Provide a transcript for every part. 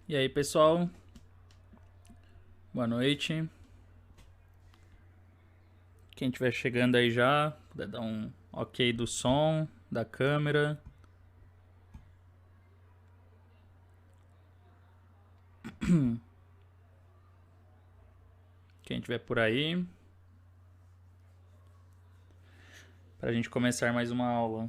E aí, pessoal? Boa noite. Quem estiver chegando aí já, puder dar um ok do som, da câmera. Quem estiver por aí. Para a gente começar mais uma aula.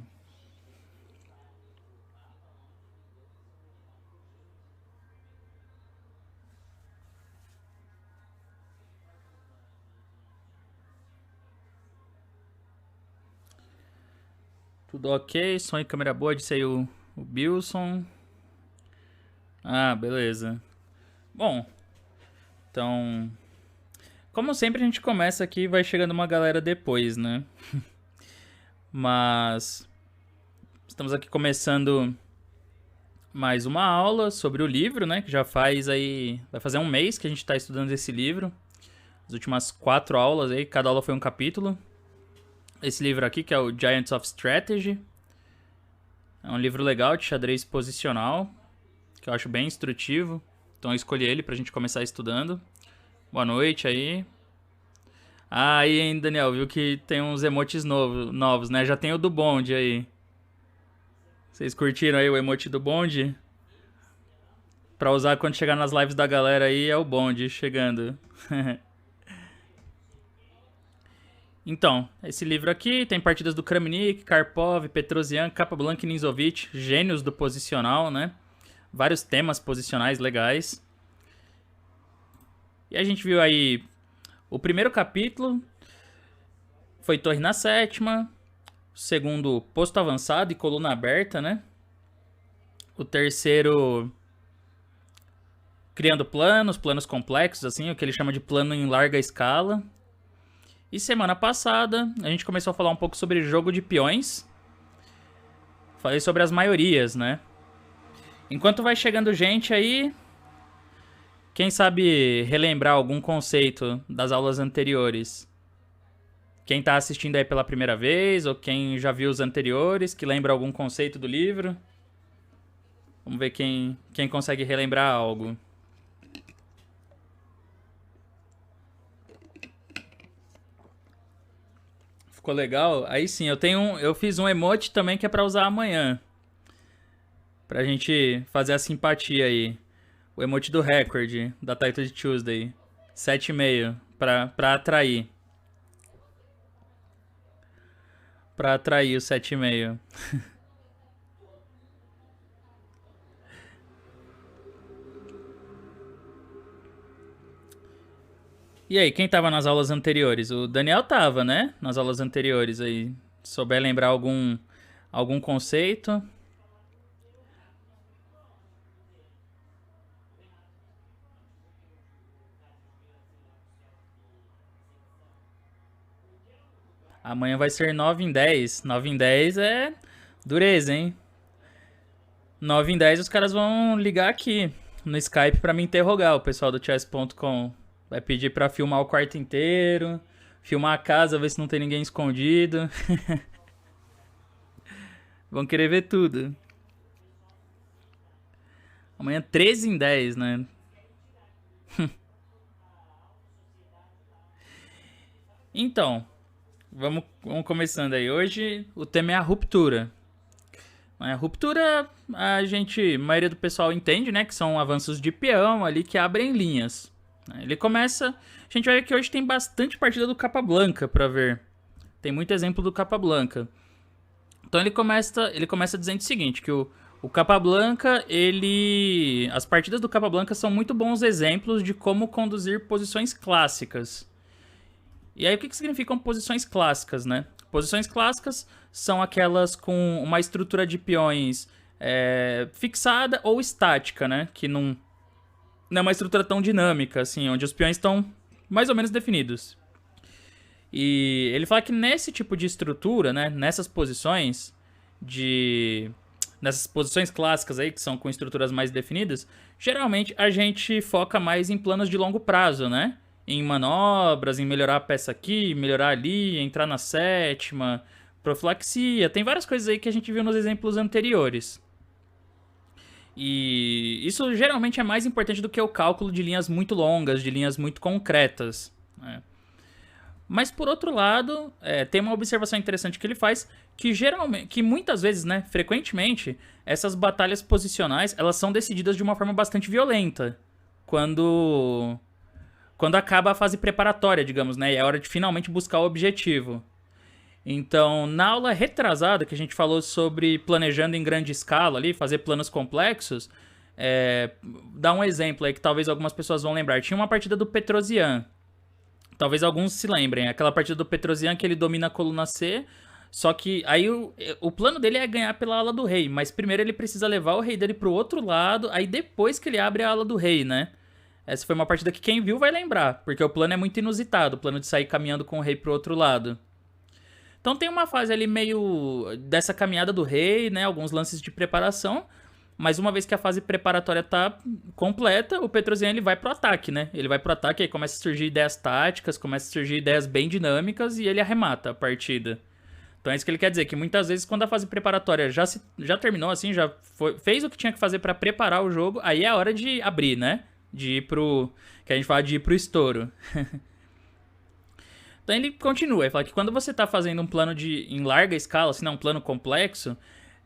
Tudo ok, som e câmera boa, disse aí o Bilson. Ah, beleza. Bom, então... Como sempre, a gente começa aqui e vai chegando uma galera depois, né? Mas... Estamos aqui começando mais uma aula sobre o livro, né? Que já faz aí... Vai fazer um mês que a gente está estudando esse livro. As últimas 4 aulas aí, cada aula foi um capítulo. Esse livro aqui, que é o Giants of Strategy. É um livro legal de xadrez posicional, que eu acho bem instrutivo. Então eu escolhi ele pra gente começar estudando. Boa noite aí. Ah, aí, hein, Daniel, viu que tem uns emotes novos, né? Já tem o do bonde aí. Vocês curtiram aí o emote do bonde? Pra usar quando chegar nas lives da galera aí é o bonde chegando. Então, esse livro aqui tem partidas do Kramnik, Karpov, Petrosian, Capablanca e Ninzovic, gênios do posicional, né? Vários temas posicionais legais. E a gente viu aí o primeiro capítulo foi Torre na Sétima, o segundo Posto Avançado e Coluna Aberta, né? O terceiro Criando planos complexos, assim, o que ele chama de plano em larga escala. E semana passada a gente começou a falar um pouco sobre jogo de peões. Falei sobre as maiorias, né? Enquanto vai chegando gente aí, quem sabe relembrar algum conceito das aulas anteriores? Quem tá assistindo aí pela primeira vez, ou quem já viu os anteriores, que lembra algum conceito do livro? Vamos ver quem consegue relembrar algo. Ficou legal? Aí sim, eu fiz um emote também que é pra usar amanhã. Pra gente fazer a simpatia aí. O emote do recorde, da Title Tuesday. 7,5, pra atrair. Pra atrair o 7,5. E aí, quem tava nas aulas anteriores? O Daniel tava, né? Nas aulas anteriores aí. Souber lembrar algum conceito. Amanhã vai ser 9 em 10. 9 em 10 é dureza, hein? 9 em 10 os caras vão ligar aqui no Skype pra me interrogar, o pessoal do chess.com. Vai pedir pra filmar o quarto inteiro, filmar a casa, ver se não tem ninguém escondido. Vão querer ver tudo. Amanhã 13 em 10, né? Então, vamos começando aí. Hoje o tema é a ruptura. A ruptura, a maioria do pessoal entende, né? Que são avanços de peão ali que abrem linhas. Ele começa. A gente vai ver que hoje tem bastante partida do Capablanca pra ver. Tem muito exemplo do Capablanca. Então ele começa dizendo o seguinte, que o Capablanca, ele... As partidas do Capablanca são muito bons exemplos de como conduzir posições clássicas. E aí o que significam posições clássicas, né? Posições clássicas são aquelas com uma estrutura de peões fixada ou estática, né? Que não é uma estrutura tão dinâmica, assim, onde os peões estão mais ou menos definidos. E ele fala que nesse tipo de estrutura, né, nessas posições clássicas aí, que são com estruturas mais definidas, geralmente a gente foca mais em planos de longo prazo, né? Em manobras, em melhorar a peça aqui, melhorar ali, entrar na sétima, profilaxia. Tem várias coisas aí que a gente viu nos exemplos anteriores. E isso geralmente é mais importante do que o cálculo de linhas muito longas, de linhas muito concretas, né? Mas por outro lado, tem uma observação interessante que ele faz, que geralmente, que muitas vezes, né, frequentemente, essas batalhas posicionais, elas são decididas de uma forma bastante violenta, quando acaba a fase preparatória, digamos, né, e é hora de finalmente buscar o objetivo. Então, na aula retrasada, que a gente falou sobre planejando em grande escala ali, fazer planos complexos, dá um exemplo aí que talvez algumas pessoas vão lembrar. Tinha uma partida do Petrosian. Talvez alguns se lembrem. Aquela partida do Petrosian que ele domina a coluna C. Só que aí o plano dele é ganhar pela ala do rei. Mas primeiro ele precisa levar o rei dele pro outro lado. Aí depois que ele abre a ala do rei, né? Essa foi uma partida que quem viu vai lembrar. Porque o plano é muito inusitado. O plano de sair caminhando com o rei pro outro lado. Então tem uma fase ali meio dessa caminhada do rei, né? Alguns lances de preparação. Mas uma vez que a fase preparatória tá completa, o Petrosian ele vai pro ataque, né? Ele vai pro ataque, aí começa a surgir ideias táticas, começa a surgir ideias bem dinâmicas e ele arremata a partida. Então é isso que ele quer dizer, que muitas vezes quando a fase preparatória já terminou, assim, fez o que tinha que fazer para preparar o jogo, aí é a hora de abrir, né? De ir pro... que a gente fala de ir pro estouro. Então ele continua, ele fala que quando você tá fazendo um plano em larga escala, assim, não, um plano complexo,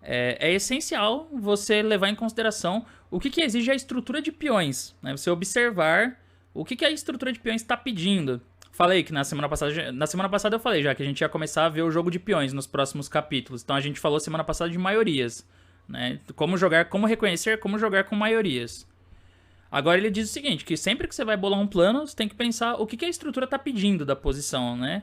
é essencial você levar em consideração o que exige a estrutura de peões, né? Você observar o que a estrutura de peões está pedindo. Falei que na semana passada eu falei já que a gente ia começar a ver o jogo de peões nos próximos capítulos. Então a gente falou semana passada de maiorias, né? Como jogar, como reconhecer, como jogar com maiorias. Agora ele diz o seguinte, que sempre que você vai bolar um plano, você tem que pensar o que a estrutura está pedindo da posição, né?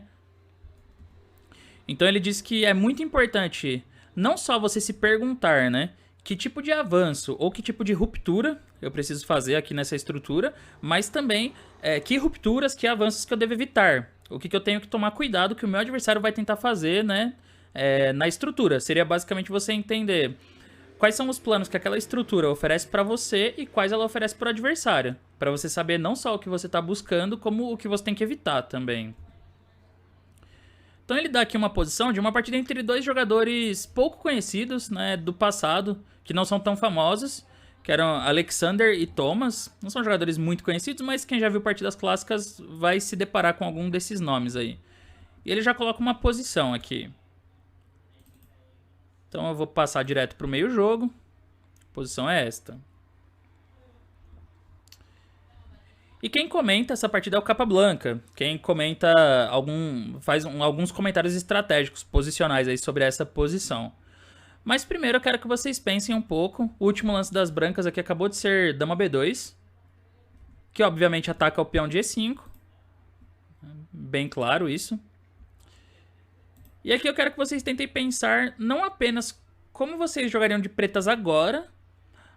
Então ele diz que é muito importante não só você se perguntar, né, que tipo de avanço ou que tipo de ruptura eu preciso fazer aqui nessa estrutura, mas também que rupturas, que avanços que eu devo evitar. O que eu tenho que tomar cuidado que o meu adversário vai tentar fazer, né, na estrutura. Seria basicamente você entender quais são os planos que aquela estrutura oferece para você e quais ela oferece para o adversário. Para você saber não só o que você está buscando, como o que você tem que evitar também. Então ele dá aqui uma posição de uma partida entre dois jogadores pouco conhecidos, né, do passado, que não são tão famosos, que eram Alexander e Thomas. Não são jogadores muito conhecidos, mas quem já viu partidas clássicas vai se deparar com algum desses nomes aí. E ele já coloca uma posição aqui. Então eu vou passar direto para o meio jogo. A posição é esta. E quem comenta essa partida é o Capablanca. Quem comenta alguns comentários estratégicos, posicionais aí sobre essa posição. Mas primeiro eu quero que vocês pensem um pouco. O último lance das brancas aqui acabou de ser Dama B2. Que obviamente ataca o peão de E5. Bem claro isso. E aqui eu quero que vocês tentem pensar não apenas como vocês jogariam de pretas agora,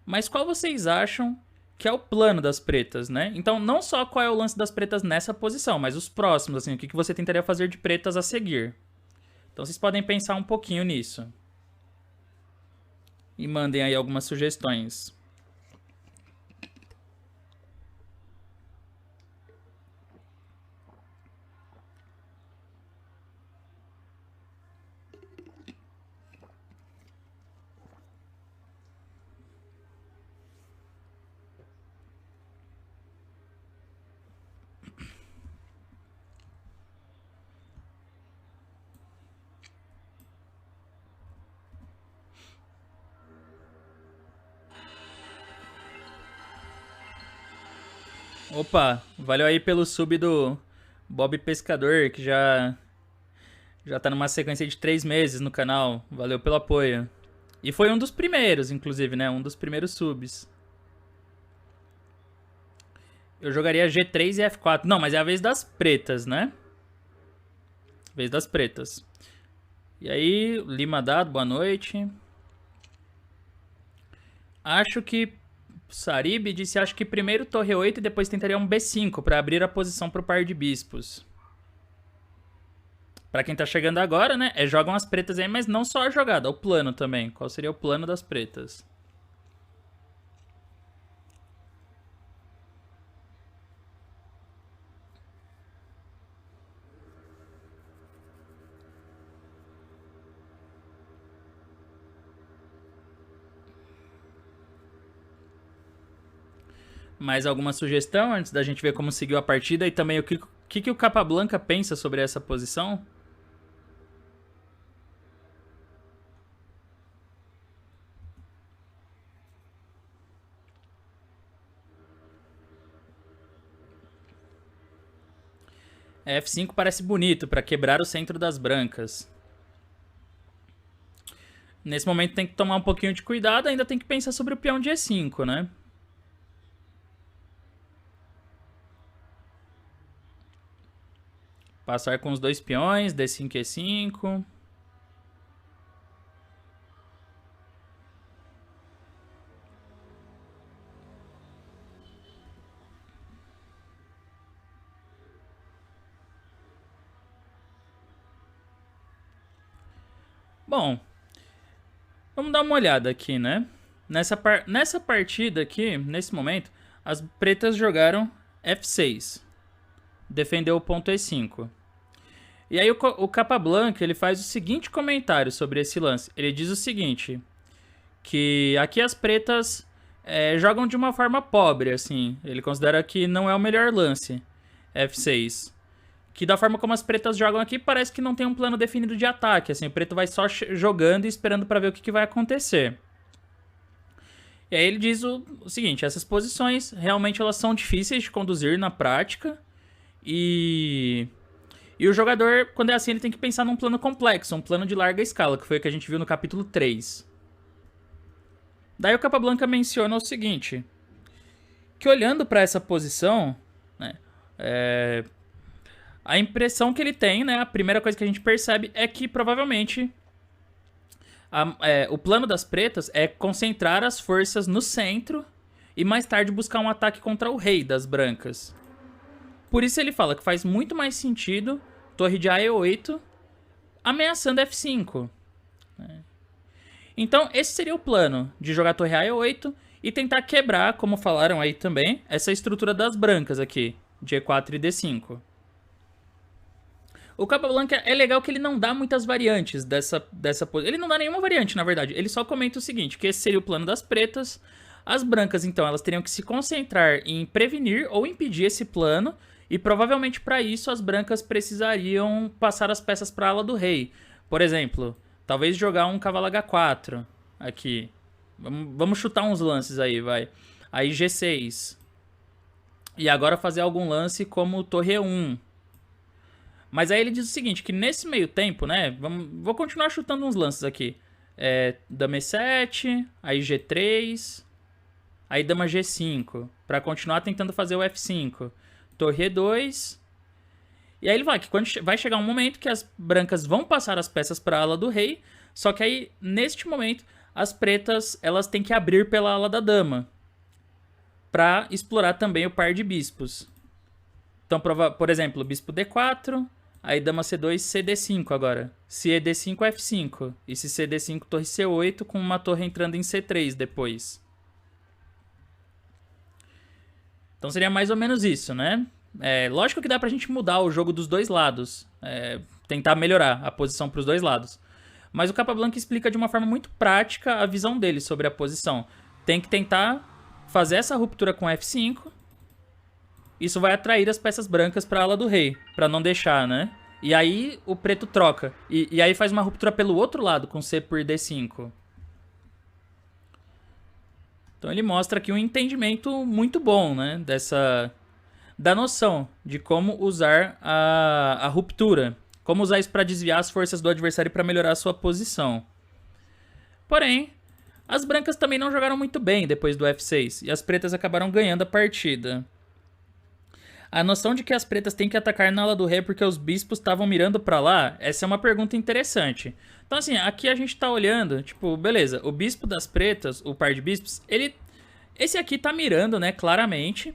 mas qual vocês acham que é o plano das pretas, né? Então, não só qual é o lance das pretas nessa posição, mas os próximos, assim, o que você tentaria fazer de pretas a seguir. Então, vocês podem pensar um pouquinho nisso. E mandem aí algumas sugestões. Opa, valeu aí pelo sub do Bob Pescador, que já tá numa sequência de 3 meses no canal. Valeu pelo apoio. E foi um dos primeiros, inclusive, né? Um dos primeiros subs. Eu jogaria G3 e F4. Não, mas é a vez das pretas, né? Vez das pretas. E aí, Lima Dado, boa noite. Acho que Sarib disse, acho que primeiro torre 8 e depois tentaria um B5 para abrir a posição pro par de bispos. Pra quem tá chegando agora, né, jogam as pretas aí, mas não só a jogada, o plano também. Qual seria o plano das pretas? Mais alguma sugestão antes da gente ver como seguiu a partida e também o que o Capablanca pensa sobre essa posição? F5 parece bonito para quebrar o centro das brancas. Nesse momento tem que tomar um pouquinho de cuidado, ainda tem que pensar sobre o peão de E5, né? Passar com os dois peões, D5 e E5. Bom, vamos dar uma olhada aqui, né? Nessa partida aqui, nesse momento, as pretas jogaram F6. Defendeu o ponto E5. E aí o Capablanca, ele faz o seguinte comentário sobre esse lance. Ele diz o seguinte, que aqui as pretas jogam de uma forma pobre, assim. Ele considera que não é o melhor lance, F6. Que da forma como as pretas jogam aqui, parece que não tem um plano definido de ataque. Assim, o preto vai só jogando e esperando para ver o que vai acontecer. E aí ele diz o seguinte, essas posições realmente elas são difíceis de conduzir na prática. E o jogador, quando é assim, ele tem que pensar num plano complexo, um plano de larga escala, que foi o que a gente viu no capítulo 3. Daí o Capablanca menciona o seguinte, que olhando para essa posição, né, a impressão que ele tem, né, a primeira coisa que a gente percebe é que provavelmente o plano das pretas é concentrar as forças no centro e mais tarde buscar um ataque contra o rei das brancas. Por isso ele fala que faz muito mais sentido torre de A8 ameaçando F5. Então esse seria o plano, de jogar torre A8 e tentar quebrar, como falaram aí também, essa estrutura das brancas aqui, de E4 e D5. O Capablanca é legal que ele não dá muitas variantes dessa posição. Ele não dá nenhuma variante, na verdade. Ele só comenta o seguinte, que esse seria o plano das pretas. As brancas, então, elas teriam que se concentrar em prevenir ou impedir esse plano. E provavelmente para isso as brancas precisariam passar as peças para a ala do rei. Por exemplo, talvez jogar um cavalo H4 aqui. Vamos chutar uns lances aí, vai. Aí G6. E agora fazer algum lance como torre E1. Mas aí ele diz o seguinte, que nesse meio tempo, né, vou continuar chutando uns lances aqui. Dama E7, aí G3, aí dama G5, pra continuar tentando fazer o F5. Torre E2, e aí ele vai, que quando vai chegar um momento que as brancas vão passar as peças para a ala do rei, só que aí, neste momento, as pretas, elas têm que abrir pela ala da dama, pra explorar também o par de bispos. Então, por exemplo, bispo D4... Aí dama C2, CD5 agora. Se ED5, F5. E se CD5, torre C8, com uma torre entrando em C3 depois. Então seria mais ou menos isso, né? Lógico que dá pra gente mudar o jogo dos dois lados. Tentar melhorar a posição pros dois lados. Mas o Capablanca explica de uma forma muito prática a visão dele sobre a posição. Tem que tentar fazer essa ruptura com F5... Isso vai atrair as peças brancas para a ala do rei, para não deixar, né? E aí o preto troca. E aí faz uma ruptura pelo outro lado, com C por D5. Então ele mostra aqui um entendimento muito bom, né? Da noção de como usar a ruptura. Como usar isso para desviar as forças do adversário para melhorar a sua posição. Porém, as brancas também não jogaram muito bem depois do F6. E as pretas acabaram ganhando a partida. A noção de que as pretas têm que atacar na ala do rei porque os bispos estavam mirando pra lá, essa é uma pergunta interessante. Então assim, aqui a gente tá olhando, tipo, beleza, o bispo das pretas, o par de bispos, esse aqui tá mirando, né, claramente.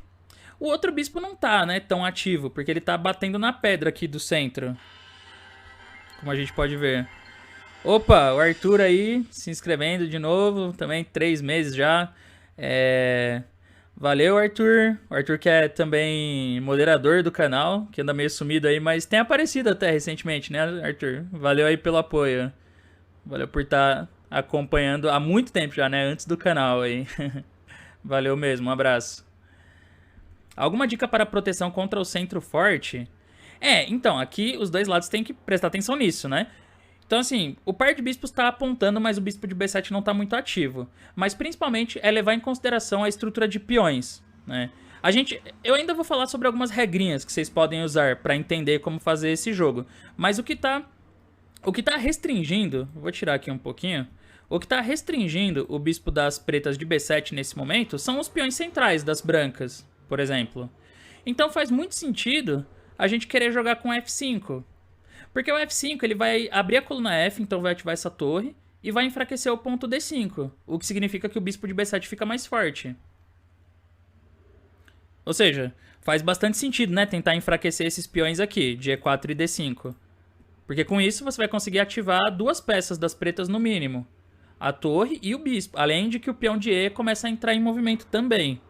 O outro bispo não tá, né, tão ativo, porque ele tá batendo na pedra aqui do centro. Como a gente pode ver. Opa, o Arthur aí, se inscrevendo de novo, também 3 meses já. Valeu, Arthur. O Arthur que é também moderador do canal, que anda meio sumido aí, mas tem aparecido até recentemente, né, Arthur? Valeu aí pelo apoio. Valeu por estar acompanhando há muito tempo já, né, antes do canal aí. Valeu mesmo, um abraço. Alguma dica para proteção contra o centro forte? Então, aqui os dois lados têm que prestar atenção nisso, né? Então, assim, o par de bispos tá apontando, mas o bispo de B7 não tá muito ativo. Mas, principalmente, é levar em consideração a estrutura de peões, né? Eu ainda vou falar sobre algumas regrinhas que vocês podem usar pra entender como fazer esse jogo. Mas o que tá restringindo, vou tirar aqui um pouquinho. O que tá restringindo o bispo das pretas de B7 nesse momento são os peões centrais das brancas, por exemplo. Então faz muito sentido a gente querer jogar com F5. Porque o F5 ele vai abrir a coluna F, então vai ativar essa torre, e vai enfraquecer o ponto D5, o que significa que o bispo de B7 fica mais forte. Ou seja, faz bastante sentido, né, tentar enfraquecer esses peões aqui, de E4 e D5. Porque com isso você vai conseguir ativar duas peças das pretas no mínimo. A torre e o bispo, além de que o peão de E começa a entrar em movimento também.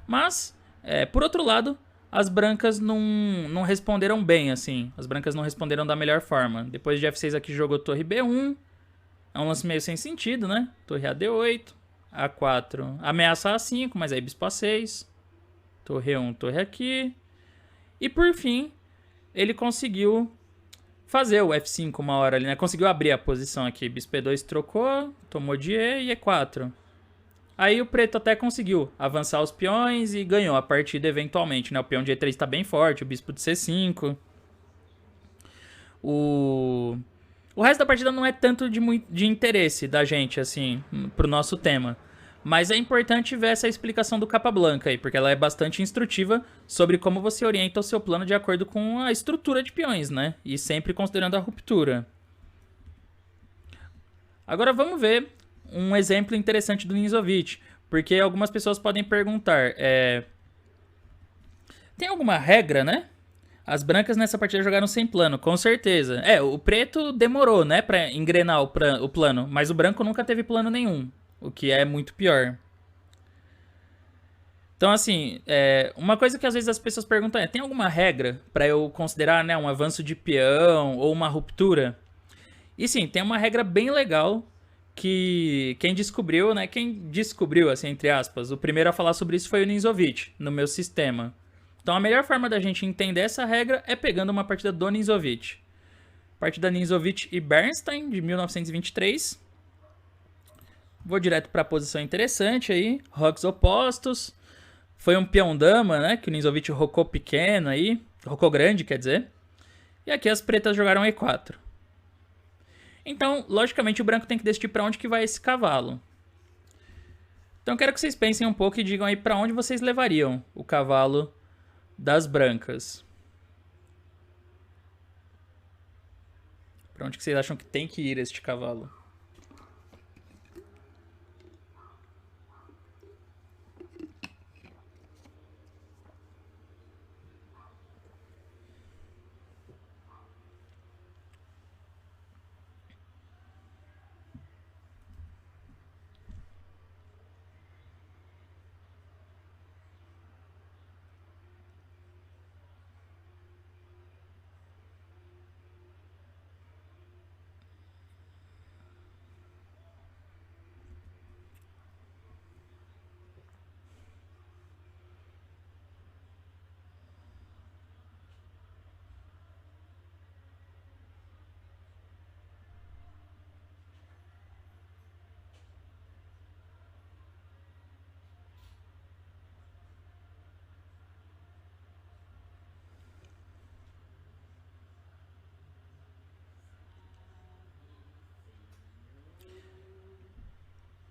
Mas, por outro lado, as brancas não responderam bem, assim. As brancas não responderam da melhor forma. Depois de F6 aqui jogou torre B1. É um lance meio sem sentido, né? Torre AD8. A4 ameaça A5, mas aí bispo A6. Torre E1, torre aqui. E por fim, ele conseguiu fazer o F5 uma hora ali, né? Conseguiu abrir a posição aqui. Bispo E2 trocou, tomou de E e E4. Aí o preto até conseguiu avançar os peões e ganhou a partida eventualmente, né? O peão de E3 tá bem forte, o bispo de C5. O resto da partida não é tanto de interesse da gente, assim, pro nosso tema. Mas é importante ver essa explicação do Capablanca aí, porque ela é bastante instrutiva sobre como você orienta o seu plano de acordo com a estrutura de peões, né? E sempre considerando a ruptura. Agora vamos ver um exemplo interessante do Ninzovic, porque algumas pessoas podem perguntar, tem alguma regra, né? As brancas nessa partida jogaram sem plano, com certeza. O preto demorou, né, pra engrenar o plano, mas o branco nunca teve plano nenhum, o que é muito pior. Então, assim, uma coisa que às vezes as pessoas perguntam tem alguma regra pra eu considerar, né, um avanço de peão ou uma ruptura? E sim, tem uma regra bem legal que quem descobriu, né? Quem descobriu, assim, entre aspas, o primeiro a falar sobre isso foi o Ninzovic, no meu sistema. Então a melhor forma da gente entender essa regra é pegando uma partida do Ninzovic. Partida Ninzovic e Bernstein, de 1923. Vou direto para a posição interessante aí, rocks opostos. Foi um peão-dama, né? Que o Ninzovic rocou pequeno aí, rocou grande, quer dizer. E aqui as pretas jogaram E4. Então, logicamente, o branco tem que decidir para onde que vai esse cavalo. Então, eu quero que vocês pensem um pouco e digam aí para onde vocês levariam o cavalo das brancas. Para onde que vocês acham que tem que ir este cavalo?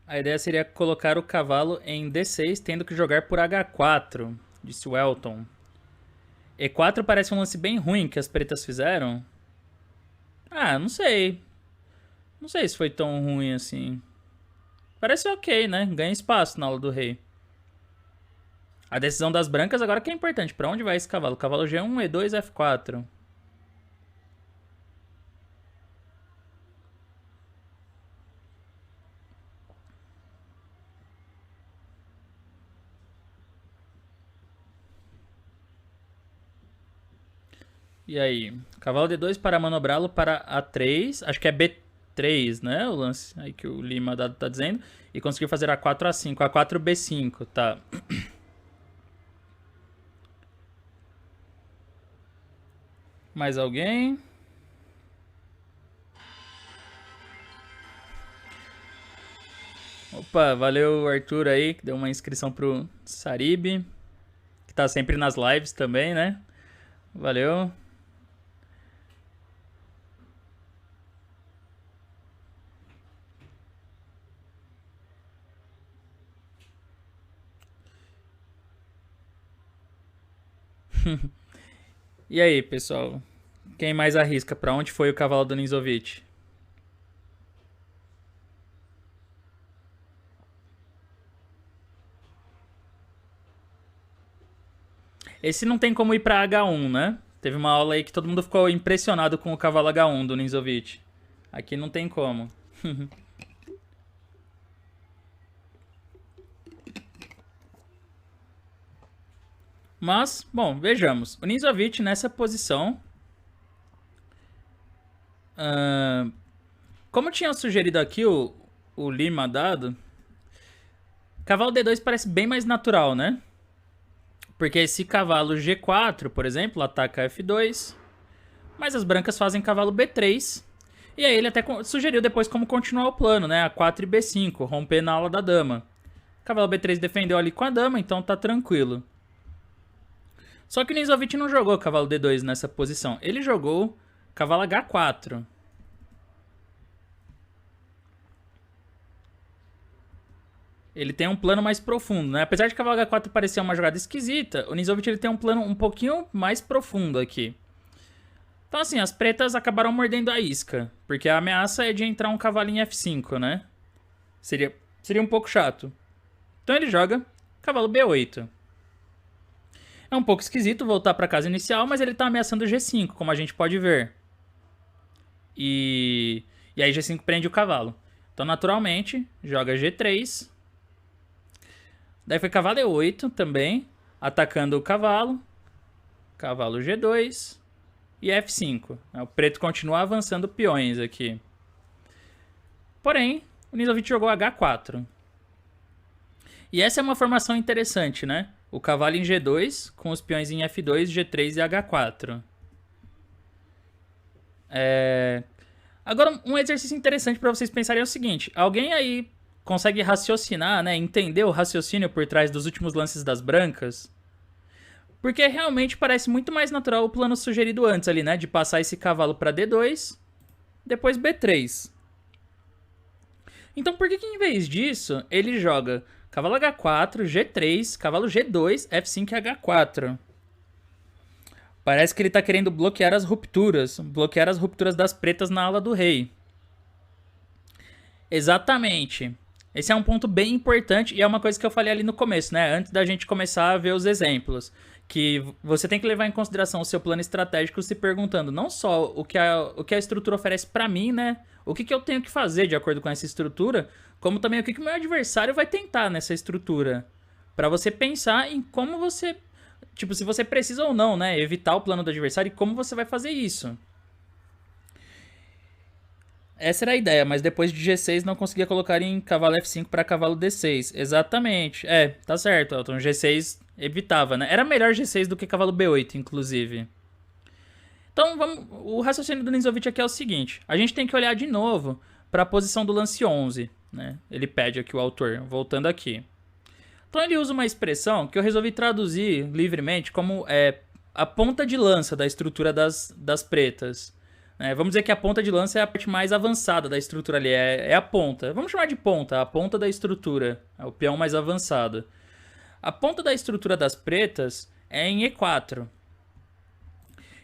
A ideia seria colocar o cavalo em D6, tendo que jogar por H4, disse o Elton. E4 parece um lance bem ruim que as pretas fizeram. Não sei. Não sei se foi tão ruim assim. Parece ok, né? Ganha espaço na aula do rei. A decisão das brancas agora que é importante. Pra onde vai esse cavalo? Cavalo G1, E2, F4. E aí? Cavalo D2 para manobrá-lo para A3. Acho que é B... A3, né? O lance aí que o Lima Dado tá dizendo. E conseguiu fazer A4, A5, A4, B5, tá? Mais alguém? Opa, valeu Arthur aí, que deu uma inscrição pro Sarib, que tá sempre nas lives também, né? Valeu. E aí, pessoal? Quem mais arrisca? Pra onde foi o cavalo do Ninzovic? Esse não tem como ir pra H1, né? Teve uma aula aí que todo mundo ficou impressionado com o cavalo H1 do Ninzovic. Aqui não tem como. Mas, bom, vejamos. O Ninzovic nessa posição... como tinha sugerido aqui o Lima Dado, cavalo D2 parece bem mais natural, né? Porque esse cavalo G4, por exemplo, ataca F2, mas as brancas fazem cavalo B3. E aí ele até sugeriu depois como continuar o plano, né? A4 e B5, romper na ala da dama. Cavalo B3 defendeu ali com a dama, então tá tranquilo. Só que o Ninzovic não jogou cavalo D2 nessa posição. Ele jogou cavalo H4. Ele tem um plano mais profundo, né? Apesar de cavalo H4 parecer uma jogada esquisita, o Ninzovic ele tem um plano um pouquinho mais profundo aqui. Então assim, as pretas acabaram mordendo a isca, porque a ameaça é de entrar um cavalinho F5, né? Seria um pouco chato. Então ele joga cavalo B8. É um pouco esquisito voltar para casa inicial, mas ele tá ameaçando o G5, como a gente pode ver. E aí G5 prende o cavalo. Então naturalmente, joga G3. Daí foi cavalo E8 também, atacando o cavalo. Cavalo G2 e F5. O preto continua avançando peões aqui. Porém, o Ninzovic jogou H4. E essa é uma formação interessante, né? O cavalo em G2, com os peões em F2, G3 e H4. Agora, um exercício interessante para vocês pensarem é o seguinte. Alguém aí consegue raciocinar, né? Entender o raciocínio por trás dos últimos lances das brancas? Porque realmente parece muito mais natural o plano sugerido antes ali, né? De passar esse cavalo para D2, depois B3. Então por que em vez disso ele joga cavalo H4, G3, cavalo G2, F5 e H4? Parece que ele tá querendo bloquear as rupturas das pretas na ala do rei. Exatamente. Esse é um ponto bem importante e é uma coisa que eu falei ali no começo, né? Antes da gente começar a ver os exemplos. Que você tem que levar em consideração o seu plano estratégico se perguntando não só o que a estrutura oferece pra mim, né? O que eu tenho que fazer de acordo com essa estrutura, como também o que o meu adversário vai tentar nessa estrutura. Pra você pensar em como você... Tipo, se você precisa ou não, né? Evitar o plano do adversário e como você vai fazer isso. Essa era a ideia, mas depois de G6 não conseguia colocar em cavalo F5 para cavalo D6. Exatamente. Tá certo, Elton. G6 evitava, né? Era melhor G6 do que cavalo B8, inclusive. Então, o raciocínio do Ninzovic aqui é o seguinte. A gente tem que olhar de novo para a posição do lance 11, né? Ele pede aqui o autor, voltando aqui. Então ele usa uma expressão que eu resolvi traduzir livremente como a ponta de lança da estrutura das pretas. Vamos dizer que a ponta de lança é a parte mais avançada da estrutura ali, é a ponta. Vamos chamar de ponta, a ponta da estrutura, é o peão mais avançado. A ponta da estrutura das pretas é em E4.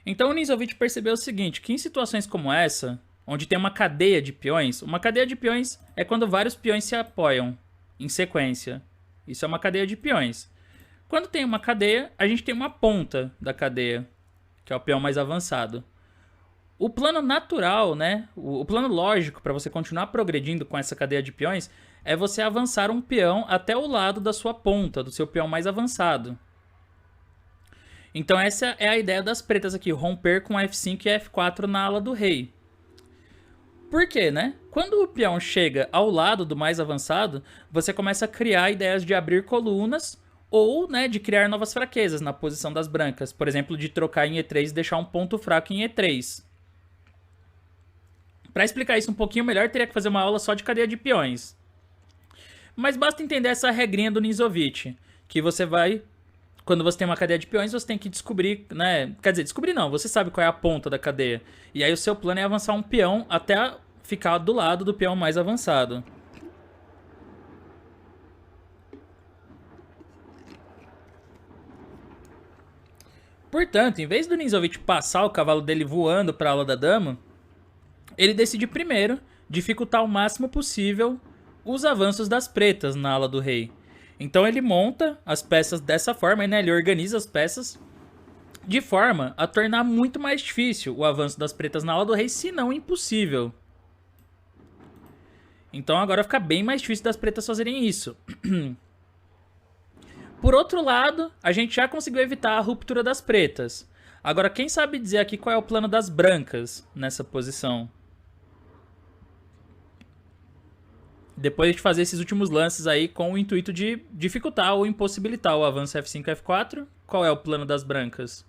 Então o Ninzovic percebeu o seguinte, que em situações como essa, onde tem uma cadeia de peões é quando vários peões se apoiam em sequência. Isso é uma cadeia de peões. Quando tem uma cadeia, a gente tem uma ponta da cadeia, que é o peão mais avançado. O plano natural, né? O plano lógico para você continuar progredindo com essa cadeia de peões é você avançar um peão até o lado da sua ponta, do seu peão mais avançado. Então essa é a ideia das pretas aqui, romper com F5 e F4 na ala do rei. Por quê, né? Quando o peão chega ao lado do mais avançado, você começa a criar ideias de abrir colunas ou, né, de criar novas fraquezas na posição das brancas. Por exemplo, de trocar em E3 e deixar um ponto fraco em E3. Para explicar isso um pouquinho melhor, teria que fazer uma aula só de cadeia de peões. Mas basta entender essa regrinha do Ninzovich, que você vai... Quando você tem uma cadeia de peões, você tem que descobrir, né? Quer dizer, descobrir não, você sabe qual é a ponta da cadeia. E aí o seu plano é avançar um peão até ficar do lado do peão mais avançado. Portanto, em vez do Ninzovich passar o cavalo dele voando para a ala da dama, ele decide primeiro dificultar o máximo possível os avanços das pretas na ala do rei. Então ele monta as peças dessa forma, né? Ele organiza as peças de forma a tornar muito mais difícil o avanço das pretas na ala do rei, se não impossível. Então agora fica bem mais difícil das pretas fazerem isso. Por outro lado, a gente já conseguiu evitar a ruptura das pretas. Agora, quem sabe dizer aqui qual é o plano das brancas nessa posição? Depois de fazer esses últimos lances aí com o intuito de dificultar ou impossibilitar o avanço F5 e F4, qual é o plano das brancas?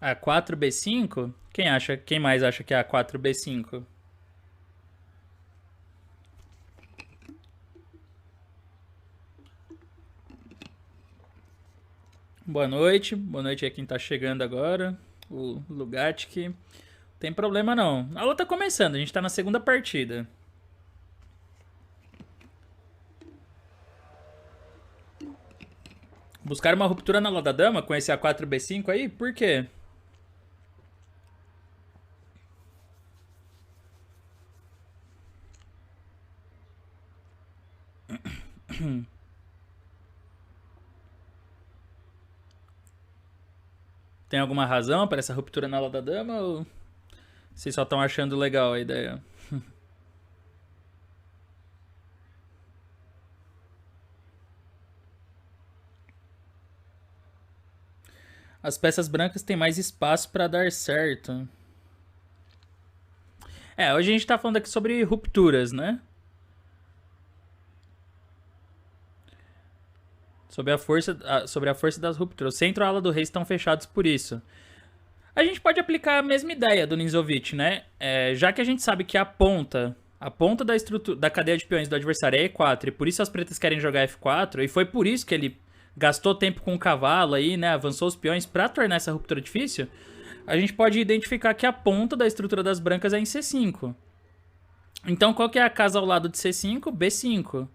A 4B5? Quem mais acha que é a 4B5? Boa noite a quem tá chegando agora, o Lugatic. Tem problema não, a aula tá começando, a gente tá na segunda partida. Buscar uma ruptura na ala da dama com esse A4B5 aí, por quê? Tem alguma razão para essa ruptura na ala da dama ou vocês só estão achando legal a ideia? As peças brancas têm mais espaço para dar certo. Hoje a gente tá falando aqui sobre rupturas, né? Sobre a força das rupturas. O centro e a ala do rei estão fechados por isso. A gente pode aplicar a mesma ideia do Ninzovich, né? Já que a gente sabe que a ponta da estrutura da cadeia de peões do adversário é E4 e por isso as pretas querem jogar F4 e foi por isso que ele gastou tempo com o cavalo aí, né? Avançou os peões para tornar essa ruptura difícil. A gente pode identificar que a ponta da estrutura das brancas é em C5. Então qual que é a casa ao lado de C5? B5.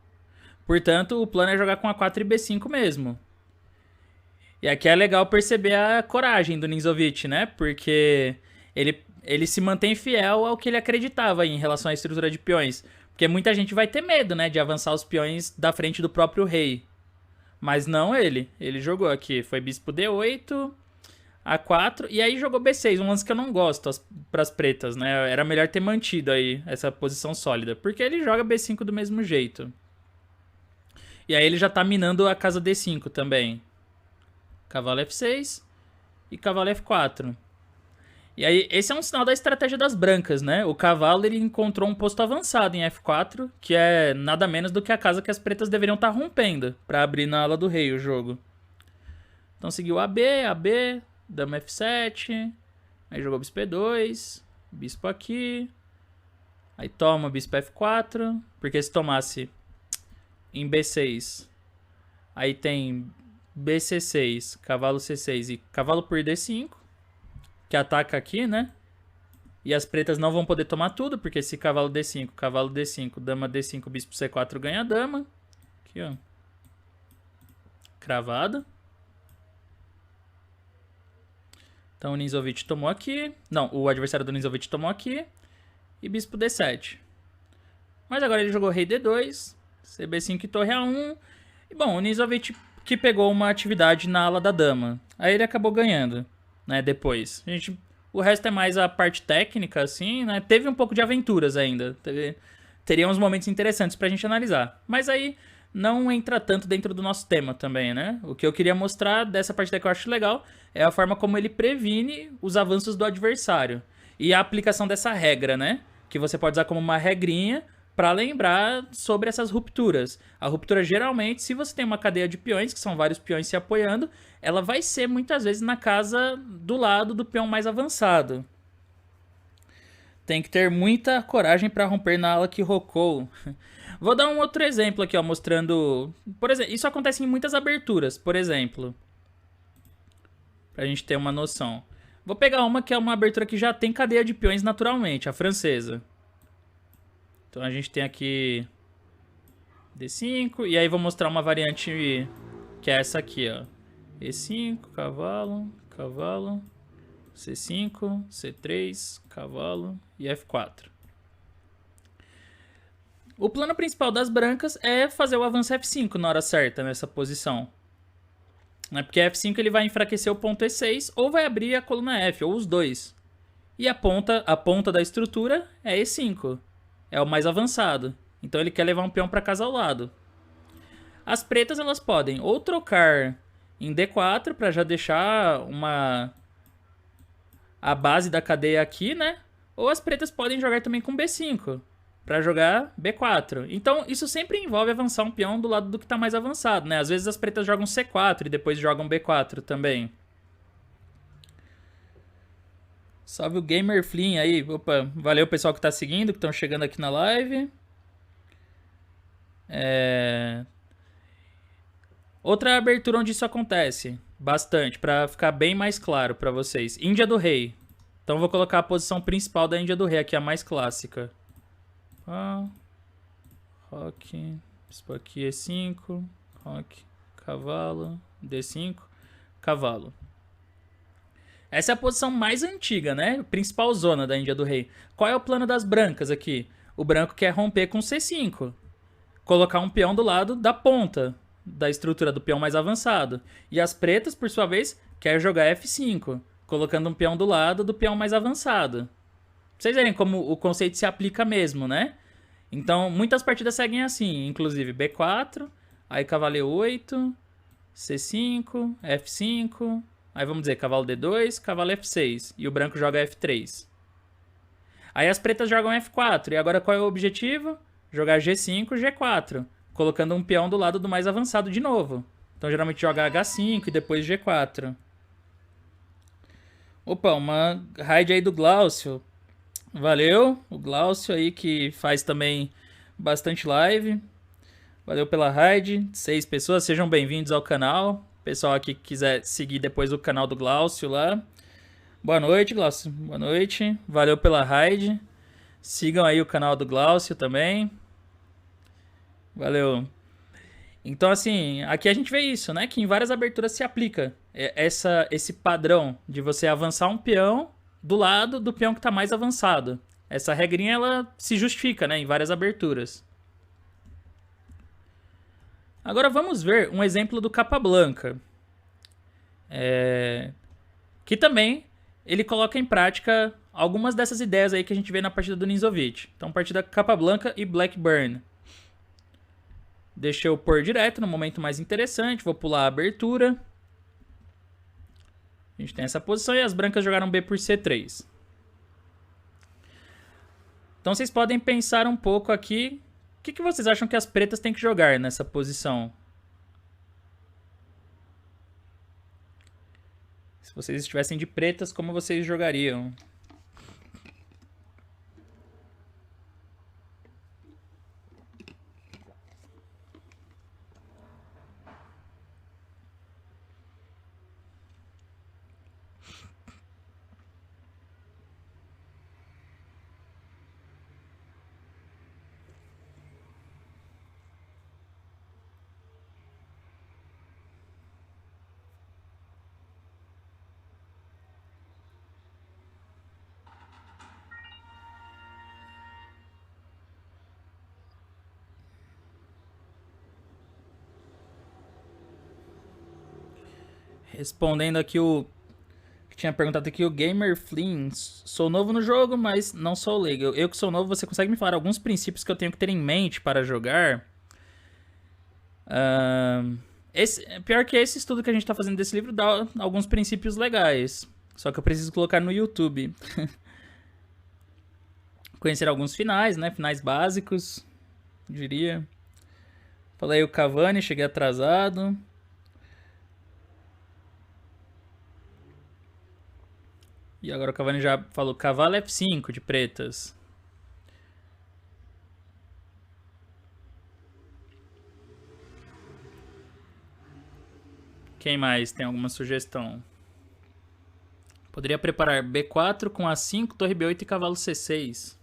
Portanto, o plano é jogar com A4 e B5 mesmo. E aqui é legal perceber a coragem do Ninzovich, né? Porque ele se mantém fiel ao que ele acreditava em relação à estrutura de peões. Porque muita gente vai ter medo, né? De avançar os peões da frente do próprio rei. Mas não ele. Ele jogou aqui. Foi bispo D8, A4 e aí jogou B6. Um lance que eu não gosto pras pretas, né? Era melhor ter mantido aí essa posição sólida. Porque ele joga B5 do mesmo jeito. E aí ele já tá minando a casa D5 também. Cavalo F6 e cavalo F4. E aí esse é um sinal da estratégia das brancas, né? O cavalo ele encontrou um posto avançado em F4, que é nada menos do que a casa que as pretas deveriam estar rompendo para abrir na ala do rei o jogo. Então seguiu AB, dama F7, aí jogou bispo E2, bispo aqui, aí toma bispo F4, porque se tomasse em B6, aí tem BC6, cavalo C6 e cavalo por D5, que ataca aqui, né? E as pretas não vão poder tomar tudo, porque se cavalo D5, dama D5, bispo C4 ganha a dama. Aqui, ó. Cravada. Então o Ninzovich tomou aqui. Não, o adversário do Ninzovich tomou aqui. E bispo D7. Mas agora ele jogou rei D2, CB5 e torre A1. E bom, o Ninzovich que pegou uma atividade na ala da dama. Aí ele acabou ganhando, né, depois. O resto é mais a parte técnica, assim, né? Teve um pouco de aventuras ainda. Teria uns momentos interessantes pra gente analisar. Mas aí não entra tanto dentro do nosso tema também, né? O que eu queria mostrar dessa partida que eu acho legal é a forma como ele previne os avanços do adversário. E a aplicação dessa regra, né? Que você pode usar como uma regrinha para lembrar sobre essas rupturas. A ruptura, geralmente, se você tem uma cadeia de peões, que são vários peões se apoiando, ela vai ser muitas vezes na casa do lado do peão mais avançado. Tem que ter muita coragem para romper na ala que rocou. Vou dar um outro exemplo aqui, ó, mostrando... Por exemplo, isso acontece em muitas aberturas, por exemplo. Pra gente ter uma noção. Vou pegar uma que é uma abertura que já tem cadeia de peões naturalmente, a francesa. Então a gente tem aqui D5, e aí vou mostrar uma variante que é essa aqui, ó. E5, cavalo, cavalo, C5, C3, cavalo e F4. O plano principal das brancas é fazer o avanço F5 na hora certa, nessa posição. Porque F5 ele vai enfraquecer o ponto E6 ou vai abrir a coluna F, ou os dois. E a ponta da estrutura é E5. É o mais avançado. Então ele quer levar um peão para casa ao lado. As pretas elas podem ou trocar em D4 para já deixar a base da cadeia aqui, né? Ou as pretas podem jogar também com B5 para jogar B4. Então isso sempre envolve avançar um peão do lado do que está mais avançado, né? Às vezes as pretas jogam C4 e depois jogam B4 também. Salve o Gamer Flynn aí. Opa, valeu pessoal que tá seguindo, que estão chegando aqui na live. Outra abertura onde isso acontece bastante, para ficar bem mais claro para vocês. Índia do Rei. Então vou colocar a posição principal da Índia do Rei, aqui a mais clássica. Roque, aqui E5, roque, cavalo, D5, cavalo. Essa é a posição mais antiga, né? Principal zona da Índia do Rei. Qual é o plano das brancas aqui? O branco quer romper com C5. Colocar um peão do lado da ponta da estrutura do peão mais avançado. E as pretas, por sua vez, quer jogar F5. Colocando um peão do lado do peão mais avançado. Pra vocês verem como o conceito se aplica mesmo, né? Então, muitas partidas seguem assim. Inclusive B4, aí cavalo E8, C5, F5... Aí vamos dizer, cavalo D2, cavalo F6. E o branco joga F3. Aí as pretas jogam F4. E agora qual é o objetivo? Jogar G5, G4. Colocando um peão do lado do mais avançado de novo. Então geralmente joga H5 e depois G4. Opa, uma raid aí do Glaucio. Valeu. O Glaucio aí que faz também bastante live. Valeu pela raid. 6 pessoas, sejam bem-vindos ao canal. Pessoal aqui que quiser seguir depois o canal do Glaucio lá. Boa noite, Glaucio. Boa noite. Valeu pela raid. Sigam aí o canal do Glaucio também. Valeu. Então, assim, aqui a gente vê isso, né? Que em várias aberturas se aplica esse padrão de você avançar um peão do lado do peão que está mais avançado. Essa regrinha, ela se justifica, né? Em várias aberturas. Agora vamos ver um exemplo do Capablanca. Que também ele coloca em prática algumas dessas ideias aí que a gente vê na partida do Ninzovic. Então, partida Capablanca e Blackburn. Deixa eu pôr direto no momento mais interessante. Vou pular a abertura. A gente tem essa posição e as brancas jogaram B por C3. Então vocês podem pensar um pouco aqui. O que vocês acham que as pretas têm que jogar nessa posição? Se vocês estivessem de pretas, como vocês jogariam? Respondendo aqui o... que tinha perguntado aqui o Gamer Flynn. Sou novo no jogo, mas não sou leigo. Eu que sou novo, você consegue me falar alguns princípios que eu tenho que ter em mente para jogar? Pior que esse estudo que a gente tá fazendo desse livro dá alguns princípios legais. Só que eu preciso colocar no YouTube. Conhecer alguns finais, né? Finais básicos, diria. Falei o Cavani, cheguei atrasado. E agora o Cavani já falou cavalo F5 de pretas. Quem mais tem alguma sugestão? Poderia preparar B4 com A5, torre B8 e cavalo C6.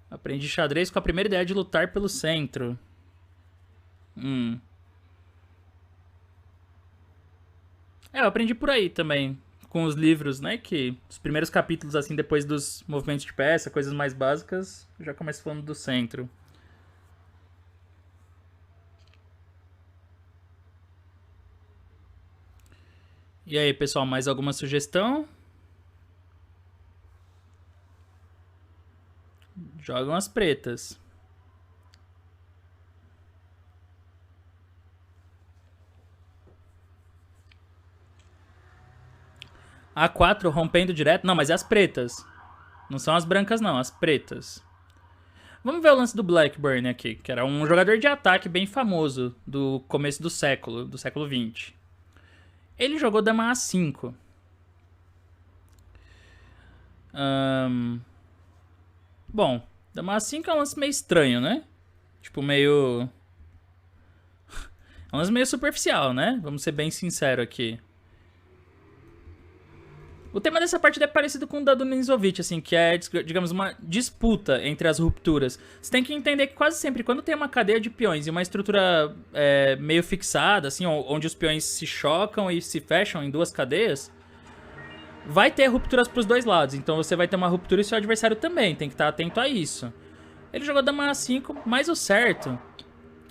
Aprendi xadrez com a primeira ideia de lutar pelo centro. Eu aprendi por aí também. Com os livros, né? Que os primeiros capítulos, assim, depois dos movimentos de peça, coisas mais básicas, já começo falando do centro. E aí, pessoal, mais alguma sugestão? Jogam as pretas. A4 rompendo direto. Não, mas é as pretas. Não são as brancas, não, as pretas. Vamos ver o lance do Blackburn aqui, que era um jogador de ataque bem famoso do começo do século XX. Ele jogou dama A5. Bom, dama A5 é um lance meio estranho, né? Tipo, meio... é um lance meio superficial, né? Vamos ser bem sinceros aqui. O tema dessa partida é parecido com o da do Ninzovic, assim, que é, digamos, uma disputa entre as rupturas. Você tem que entender que quase sempre, quando tem uma cadeia de peões e uma estrutura meio fixada, assim, onde os peões se chocam e se fecham em duas cadeias, vai ter rupturas pros dois lados. Então você vai ter uma ruptura e seu adversário também, tem que estar atento a isso. Ele jogou dama A5, mas o certo,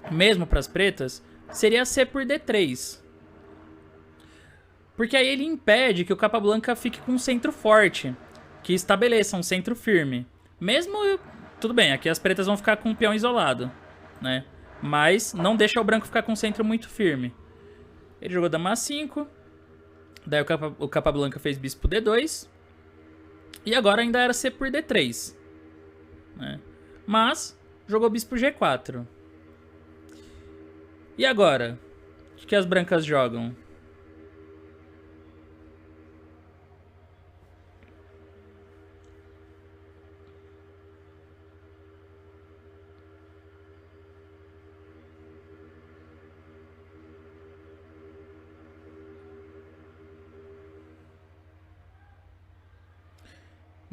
mesmo pras pretas, seria C por D3. Porque aí ele impede que o Capablanca fique com um centro forte, que estabeleça um centro firme. Mesmo, tudo bem, aqui as pretas vão ficar com um peão isolado, né? Mas não deixa o branco ficar com um centro muito firme. Ele jogou dama A5, daí o Capablanca fez bispo D2, e agora ainda era C por D3, né? Mas jogou bispo G4. E agora? O que as brancas jogam?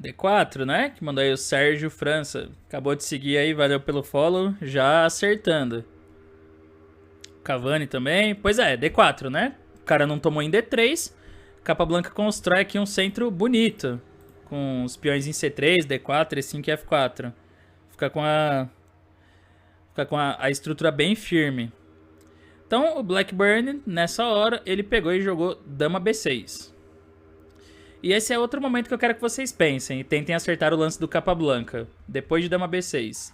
D4, né? Que mandou aí o Sérgio França. Acabou de seguir aí, valeu pelo follow. Já acertando. Cavani também. Pois é, D4, né? O cara não tomou em D3. Capablanca constrói aqui um centro bonito. Com os peões em C3, D4, E5 e F4. Fica com a estrutura bem firme. Então o Blackburn, nessa hora, ele pegou e jogou dama B6. E esse é outro momento que eu quero que vocês pensem e tentem acertar o lance do Capablanca, depois de dama B6.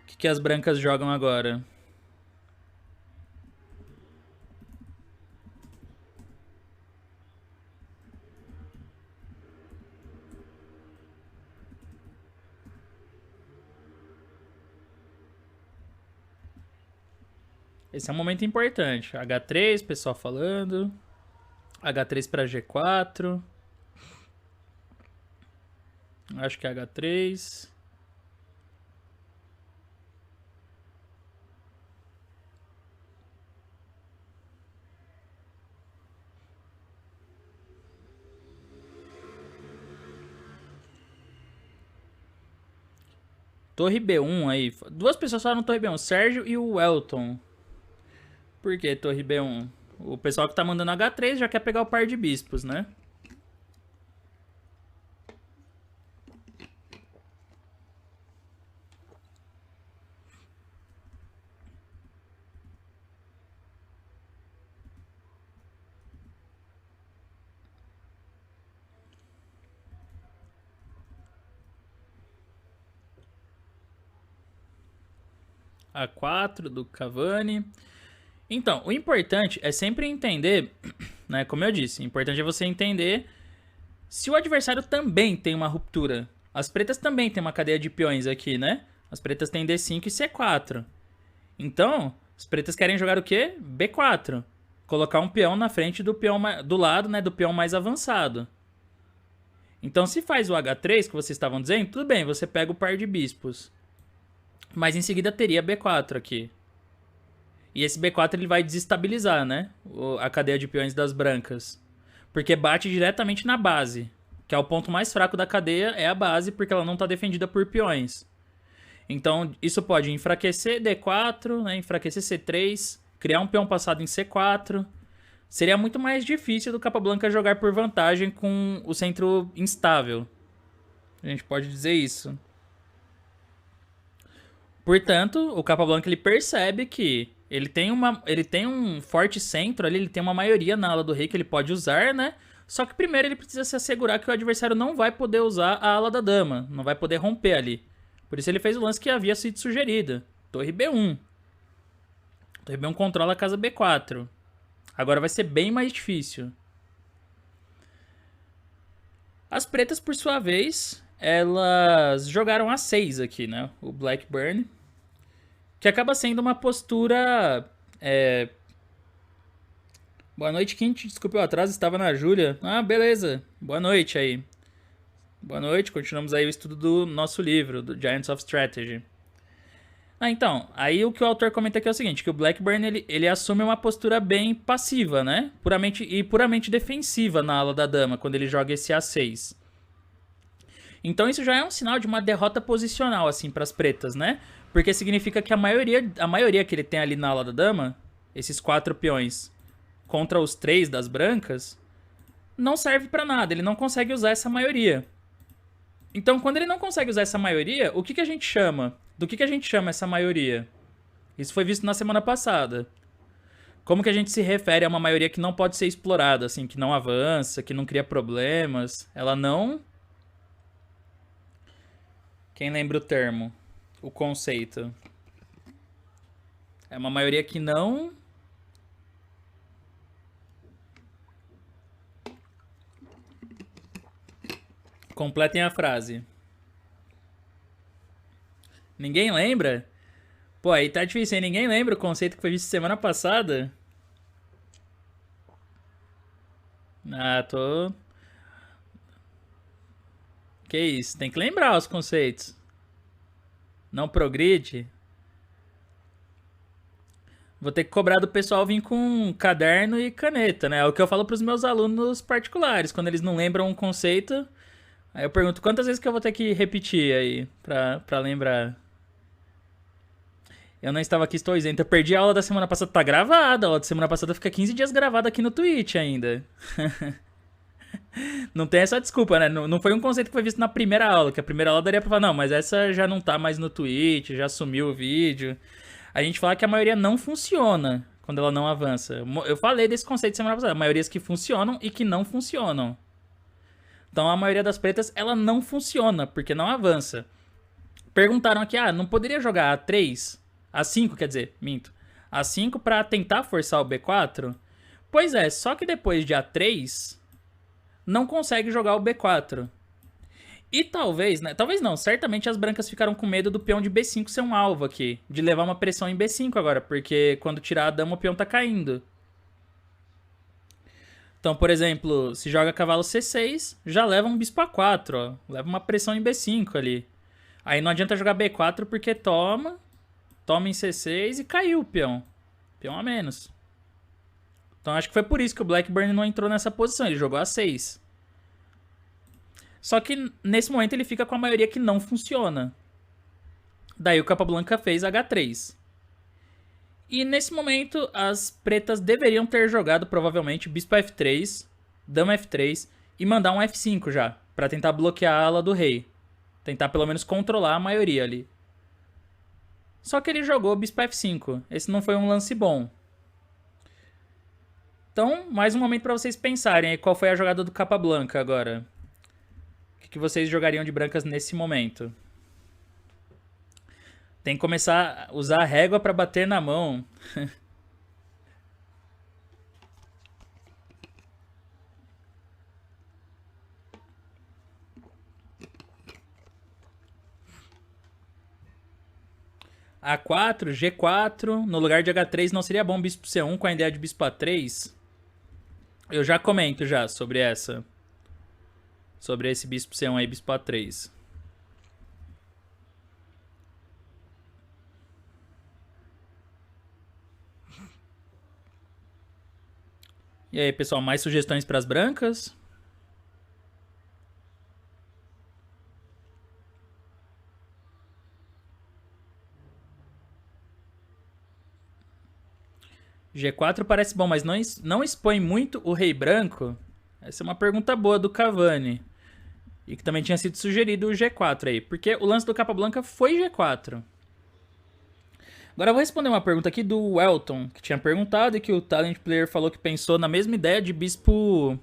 O que as brancas jogam agora? Esse é um momento importante. H3, pessoal falando. H3 para G4. Acho que é H3. Torre B1 aí. Duas pessoas falaram Torre B1. Sérgio e o Elton. Por que Torre B1? O pessoal que tá mandando H3 já quer pegar o par de bispos, né? A4 do Cavani. Então, o importante é sempre entender, né? Como eu disse, o importante é você entender se o adversário também tem uma ruptura. As pretas também tem uma cadeia de peões aqui, né? As pretas têm D5 e C4. Então, as pretas querem jogar o quê? B4. Colocar um peão na frente do peão do lado, né, do peão mais avançado. Então, se faz o H3, que vocês estavam dizendo, tudo bem, você pega o par de bispos. Mas em seguida teria B4 aqui. E esse B4 ele vai desestabilizar, né, a cadeia de peões das brancas. Porque bate diretamente na base, que é o ponto mais fraco da cadeia, é a base, porque ela não está defendida por peões. Então, isso pode enfraquecer D4, né, enfraquecer C3, criar um peão passado em C4. Seria muito mais difícil do Capablanca jogar por vantagem com o centro instável. A gente pode dizer isso. Portanto, o Capablanca ele percebe que ele tem um forte centro ali, ele tem uma maioria na ala do rei que ele pode usar, né? Só que primeiro ele precisa se assegurar que o adversário não vai poder usar a ala da dama, não vai poder romper ali. Por isso ele fez o lance que havia sido sugerido. Torre B1. Torre B1 controla a casa B4. Agora vai ser bem mais difícil. As pretas, por sua vez, elas jogaram A6 aqui, né? O Blackburn. Que acaba sendo uma postura... Boa noite, Quinte. Desculpe o atraso, estava na Júlia. Ah, beleza. Boa noite aí. Boa noite, continuamos aí o estudo do nosso livro, do Giants of Strategy. Então, aí o que o autor comenta aqui é o seguinte, que o Blackburn ele assume uma postura bem passiva, né? Puramente defensiva na ala da dama, quando ele joga esse A6. Então isso já é um sinal de uma derrota posicional, assim, para as pretas, né? Porque significa que a maioria que ele tem ali na ala da dama, esses 4 peões, contra os 3 das brancas, não serve para nada, ele não consegue usar essa maioria. Então, quando ele não consegue usar essa maioria, o que a gente chama? Do que a gente chama essa maioria? Isso foi visto na semana passada. Como que a gente se refere a uma maioria que não pode ser explorada, assim, que não avança, que não cria problemas? Ela não... Quem lembra o termo? O conceito? É uma maioria que não... Completem a frase. Ninguém lembra? Pô, aí tá difícil, hein? Ninguém lembra o conceito que foi visto semana passada? Ah, tô... Que isso? Tem que lembrar os conceitos. Não progride. Vou ter que cobrar do pessoal vir com caderno e caneta, né? É o que eu falo pros meus alunos particulares. Quando eles não lembram um conceito... Aí eu pergunto, quantas vezes que eu vou ter que repetir aí pra lembrar? Eu não estava aqui, estou isento. Eu perdi a aula da semana passada. Tá gravada. A aula da semana passada fica 15 dias gravada aqui no Twitch ainda. Não tem essa desculpa, né? Não foi um conceito que foi visto na primeira aula. Que a primeira aula daria pra falar, não, mas essa já não tá mais no Twitch, já sumiu o vídeo. A gente fala que a maioria não funciona quando ela não avança. Eu falei desse conceito semana passada. Maiorias que funcionam e que não funcionam. Então a maioria das pretas, ela não funciona, porque não avança. Perguntaram aqui, não poderia jogar A3? A5, quer dizer, minto. A5 pra tentar forçar o B4? Pois é, só que depois de A3, não consegue jogar o B4. E talvez, né? Talvez não, certamente as brancas ficaram com medo do peão de B5 ser um alvo aqui. De levar uma pressão em B5 agora, porque quando tirar a dama o peão tá caindo. Então, por exemplo, se joga cavalo C6, já leva um bispo A4, ó. Leva uma pressão em B5 ali. Aí não adianta jogar B4 porque toma em C6 e caiu o peão. Peão a menos. Então acho que foi por isso que o Blackburn não entrou nessa posição, ele jogou A6. Só que nesse momento ele fica com a maioria que não funciona. Daí o Capablanca fez H3. E nesse momento, as pretas deveriam ter jogado, provavelmente, bispo F3, dama F3 e mandar um F5 já, pra tentar bloquear a ala do rei. Tentar pelo menos controlar a maioria ali. Só que ele jogou bispo F5. Esse não foi um lance bom. Então, mais um momento pra vocês pensarem aí qual foi a jogada do Capablanca agora. O que vocês jogariam de brancas nesse momento? Tem que começar a usar a régua pra bater na mão. A4, G4, no lugar de H3 não seria bom bispo C1 com a ideia de bispo A3? Eu já comento já sobre essa. Sobre esse bispo C1 aí, bispo A3. E aí, pessoal, mais sugestões para as brancas? G4 parece bom, mas não expõe muito o rei branco? Essa é uma pergunta boa do Cavani. E que também tinha sido sugerido o G4 aí. Porque o lance do Capablanca foi G4. Agora eu vou responder uma pergunta aqui do Welton, que tinha perguntado e que o Talent Player falou que pensou na mesma ideia de bispo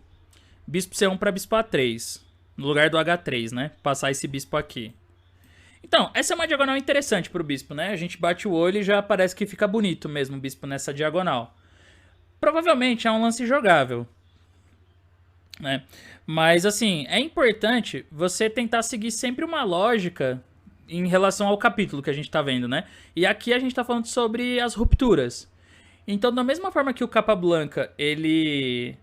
C1 para bispo A3. No lugar do H3, né? Passar esse bispo aqui. Então, essa é uma diagonal interessante pro bispo, né? A gente bate o olho e já parece que fica bonito mesmo o bispo nessa diagonal. Provavelmente é um lance jogável, né? Mas, assim, é importante você tentar seguir sempre uma lógica em relação ao capítulo que a gente tá vendo, né? E aqui a gente tá falando sobre as rupturas. Então, da mesma forma que o Capablanca, ele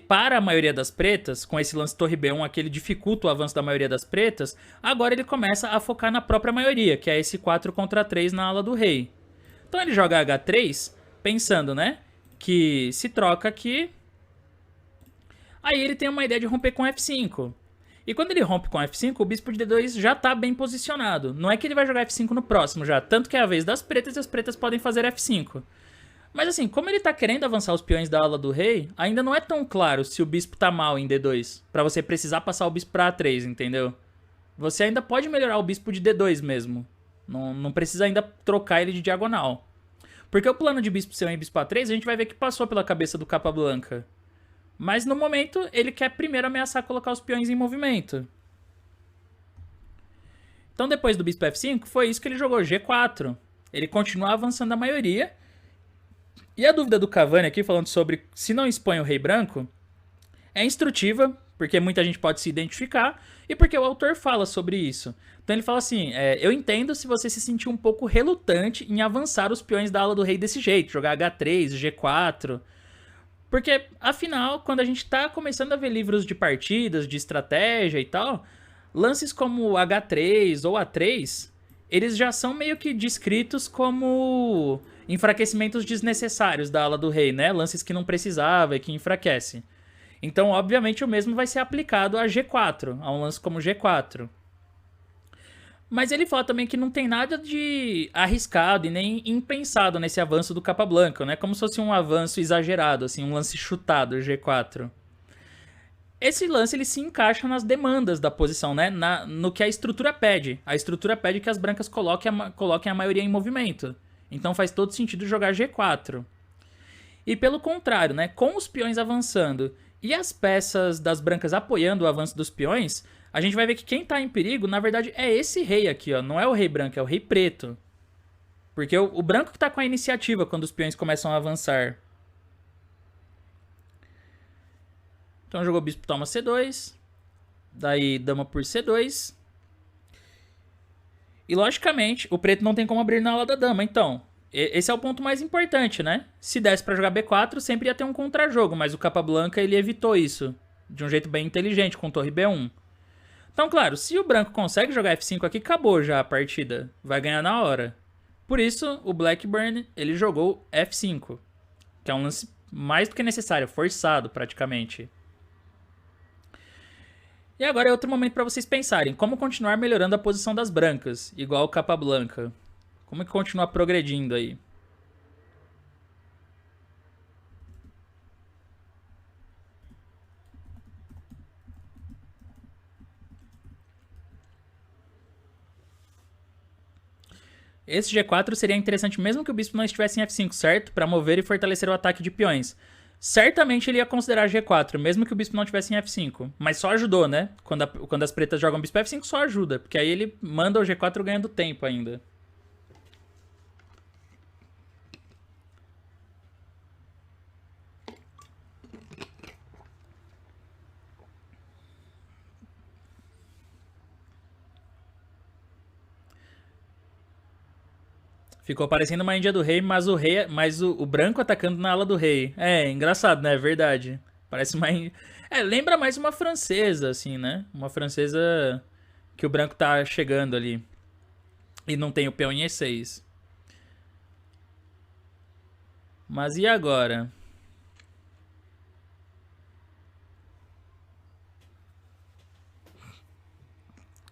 para a maioria das pretas, com esse lance torre B1 aqui, ele dificulta o avanço da maioria das pretas, agora ele começa a focar na própria maioria, que é esse 4 contra 3 na ala do rei. Então ele joga H3, pensando, né, que se troca aqui, aí ele tem uma ideia de romper com F5. E quando ele rompe com F5, o bispo de D2 já tá bem posicionado. Não é que ele vai jogar F5 no próximo já, tanto que é a vez das pretas e as pretas podem fazer F5. Mas assim, como ele tá querendo avançar os peões da ala do rei, ainda não é tão claro se o bispo tá mal em D2, pra você precisar passar o bispo pra A3, entendeu? Você ainda pode melhorar o bispo de D2 mesmo. Não precisa ainda trocar ele de diagonal. Porque o plano de bispo C1 e bispo A3 a gente vai ver que passou pela cabeça do Capablanca. Mas no momento ele quer primeiro ameaçar colocar os peões em movimento. Então depois do bispo F5 foi isso que ele jogou, G4. Ele continua avançando a maioria. E a dúvida do Cavani aqui, falando sobre se não expõe o rei branco, é instrutiva, porque muita gente pode se identificar, e porque o autor fala sobre isso. Então ele fala assim, eu entendo se você se sentir um pouco relutante em avançar os peões da ala do rei desse jeito, jogar H3, G4, porque afinal, quando a gente tá começando a ver livros de partidas, de estratégia e tal, lances como H3 ou A3, eles já são meio que descritos como enfraquecimentos desnecessários da ala do rei, né? Lances que não precisava e que enfraquece. Então, obviamente, o mesmo vai ser aplicado a G4, a um lance como G4. Mas ele fala também que não tem nada de arriscado e nem impensado nesse avanço do Capablanca, né? Como se fosse um avanço exagerado, assim, um lance chutado, G4. Esse lance ele se encaixa nas demandas da posição, né? No que a estrutura pede. A estrutura pede que as brancas coloquem a maioria em movimento. Então faz todo sentido jogar G4. E pelo contrário, né? Com os peões avançando e as peças das brancas apoiando o avanço dos peões, a gente vai ver que quem tá em perigo, na verdade, é esse rei aqui, ó. Não é o rei branco, é o rei preto. Porque o branco que tá com a iniciativa quando os peões começam a avançar. Então jogou bispo toma C2. Daí dama por C2. E logicamente, o preto não tem como abrir na ala da dama. Então, esse é o ponto mais importante, né? Se desse pra jogar B4, sempre ia ter um contrajogo. Mas o Capablanca, ele evitou isso. De um jeito bem inteligente, com torre B1. Então, claro, se o branco consegue jogar F5 aqui, acabou já a partida. Vai ganhar na hora. Por isso, o Blackburn, ele jogou F5. Que é um lance mais do que necessário, forçado praticamente. E agora é outro momento para vocês pensarem. Como continuar melhorando a posição das brancas, igual o Capablanca. Como é que continua progredindo aí? Esse G4 seria interessante mesmo que o bispo não estivesse em F5, certo? Para mover e fortalecer o ataque de peões. Certamente ele ia considerar G4, mesmo que o bispo não estivesse em F5. Mas só ajudou, né? Quando as pretas jogam bispo F5, só ajuda. Porque aí ele manda o G4 ganhando tempo ainda. Ficou parecendo uma Índia do rei, mas o branco atacando na ala do rei. É, engraçado, né? É verdade. Parece uma. Lembra mais uma francesa, assim, né? Uma francesa que o branco tá chegando ali. E não tem o peão em E6. Mas e agora?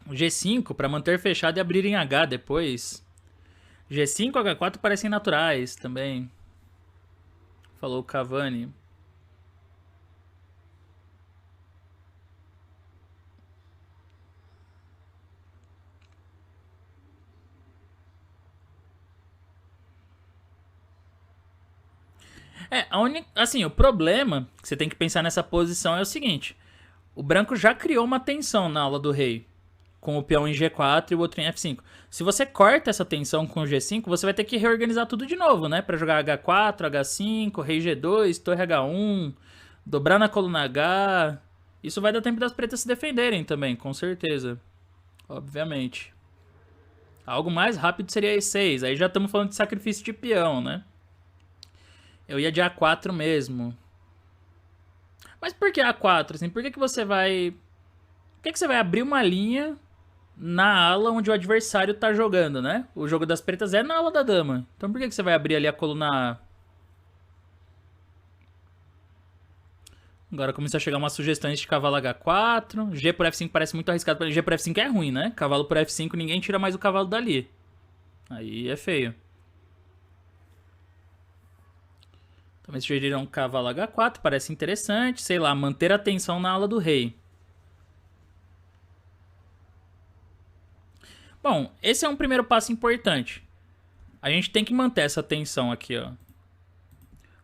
O G5 para manter fechado e abrir em H depois. G5 e H4 parecem naturais também. Falou o Cavani. Assim, o problema que você tem que pensar nessa posição é o seguinte: o branco já criou uma tensão na aula do rei, com o peão em G4 e o outro em F5. Se você corta essa tensão com o G5, você vai ter que reorganizar tudo de novo, né? Pra jogar H4, H5, rei G2, torre H1, dobrar na coluna H. Isso vai dar tempo das pretas se defenderem também, com certeza. Obviamente. Algo mais rápido seria E6. Aí já estamos falando de sacrifício de peão, né? Eu ia de A4 mesmo. Mas por que A4? Assim, por que você vai... Por que você vai abrir uma linha na ala onde o adversário tá jogando, né? O jogo das pretas é na ala da dama. Então por que você vai abrir ali a coluna A? Agora começou a chegar umas sugestões de cavalo H4. G por F5 parece muito arriscado. G por F5 é ruim, né? Cavalo por F5, ninguém tira mais o cavalo dali. Aí é feio. Também sugeriram cavalo H4, parece interessante. Sei lá, manter a tensão na ala do rei. Bom, esse é um primeiro passo importante. A gente tem que manter essa tensão aqui, ó.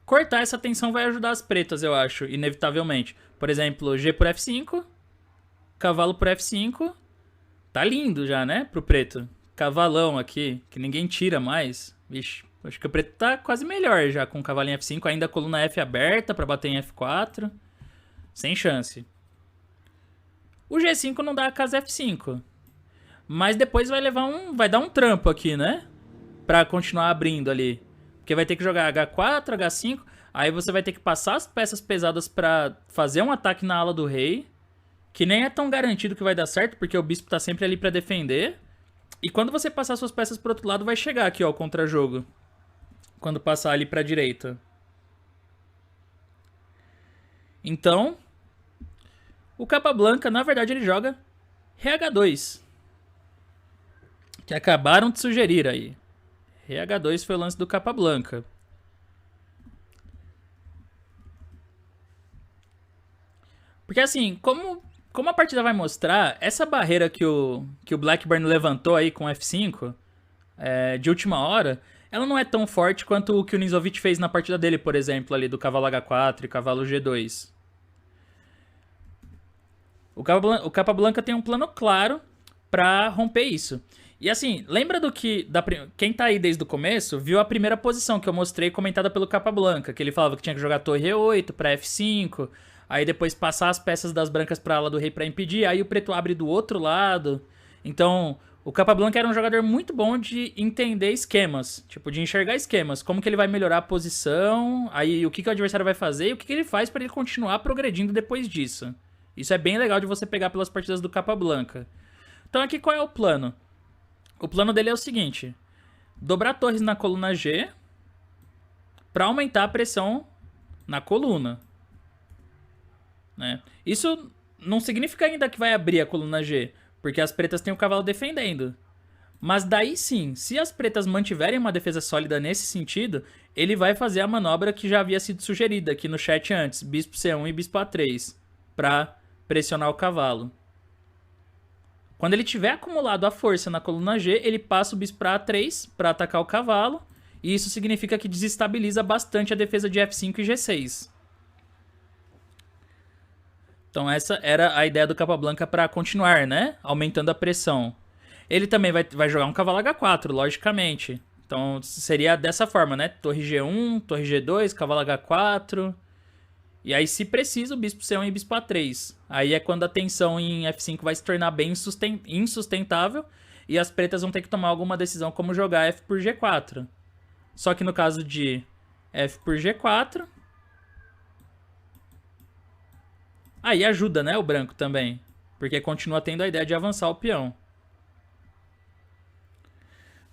Cortar essa tensão vai ajudar as pretas, eu acho, inevitavelmente. Por exemplo, G por F5, cavalo por F5. Tá lindo já, né, pro preto. Cavalão aqui, que ninguém tira mais. Vixe, acho que o preto tá quase melhor já com o cavalo em F5. Ainda a coluna F aberta pra bater em F4. Sem chance. O G5 não dá a casa F5. Mas depois vai dar um trampo aqui, né? Pra continuar abrindo ali. Porque vai ter que jogar H4, H5. Aí você vai ter que passar as peças pesadas pra fazer um ataque na ala do rei. Que nem é tão garantido que vai dar certo, porque o bispo tá sempre ali pra defender. E quando você passar suas peças pro outro lado, vai chegar aqui, ó, o contra-jogo. Quando passar ali pra direita. Então, o Capablanca, na verdade, ele joga RH2. Que acabaram de sugerir aí. RH2 foi o lance do Capablanca. Porque assim, como a partida vai mostrar, essa barreira que o Blackburn levantou aí com F5, de última hora, ela não é tão forte quanto o que o Ninzovic fez na partida dele, por exemplo, ali do cavalo H4 e cavalo G2. O Capablanca tem um plano claro pra romper isso. E assim, lembra do que... quem tá aí desde o começo viu a primeira posição que eu mostrei comentada pelo Capablanca, que ele falava que tinha que jogar torre E8 pra F5, aí depois passar as peças das brancas pra ala do rei pra impedir, aí o preto abre do outro lado. Então, o Capablanca era um jogador muito bom de entender esquemas, tipo, de enxergar esquemas, como que ele vai melhorar a posição, aí o que o adversário vai fazer e o que ele faz pra ele continuar progredindo depois disso. Isso é bem legal de você pegar pelas partidas do Capablanca. Então aqui qual é o plano? O plano dele é o seguinte: dobrar torres na coluna G para aumentar a pressão na coluna. Né? Isso não significa ainda que vai abrir a coluna G, porque as pretas têm o cavalo defendendo. Mas daí sim, se as pretas mantiverem uma defesa sólida nesse sentido, ele vai fazer a manobra que já havia sido sugerida aqui no chat antes, bispo C1 e bispo A3, para pressionar o cavalo. Quando ele tiver acumulado a força na coluna G, ele passa o bispo para A3 para atacar o cavalo, e isso significa que desestabiliza bastante a defesa de F5 e G6. Então essa era a ideia do Capablanca para continuar, né? Aumentando a pressão. Ele também vai jogar um cavalo H4, logicamente. Então seria dessa forma, né? Torre G1, torre G2, cavalo H4... E aí, se precisa, o bispo C1 e bispo A3. Aí é quando a tensão em F5 vai se tornar bem insustentável. e as pretas vão ter que tomar alguma decisão como jogar F por G4. Só que no caso de F por G4, aí ajuda, né, o branco também, porque continua tendo a ideia de avançar o peão.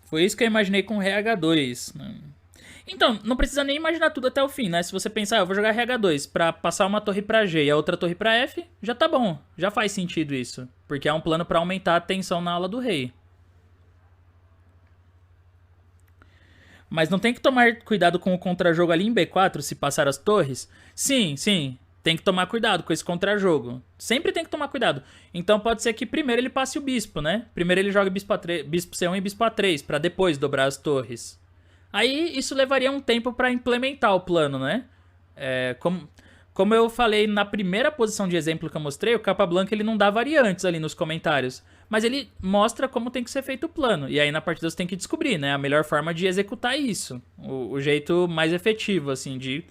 Foi isso que eu imaginei com RH2. Então, não precisa nem imaginar tudo até o fim, né? Se você pensar, eu vou jogar RH2 pra passar uma torre pra G e a outra torre pra F, já tá bom. Já faz sentido isso. Porque é um plano pra aumentar a tensão na ala do rei. Mas não tem que tomar cuidado com o contrajogo ali em B4 se passar as torres? Sim, sim. Tem que tomar cuidado com esse contrajogo. Sempre tem que tomar cuidado. Então pode ser que primeiro ele passe o bispo, né? Primeiro ele joga bispo C1 e bispo A3, pra depois dobrar as torres. Aí isso levaria um tempo pra implementar o plano, né? Como eu falei na primeira posição de exemplo que eu mostrei, o Capablanca ele não dá variantes ali nos comentários. Mas ele mostra como tem que ser feito o plano. E aí na partida você tem que descobrir, né? A melhor forma de executar isso. O jeito mais efetivo, assim, de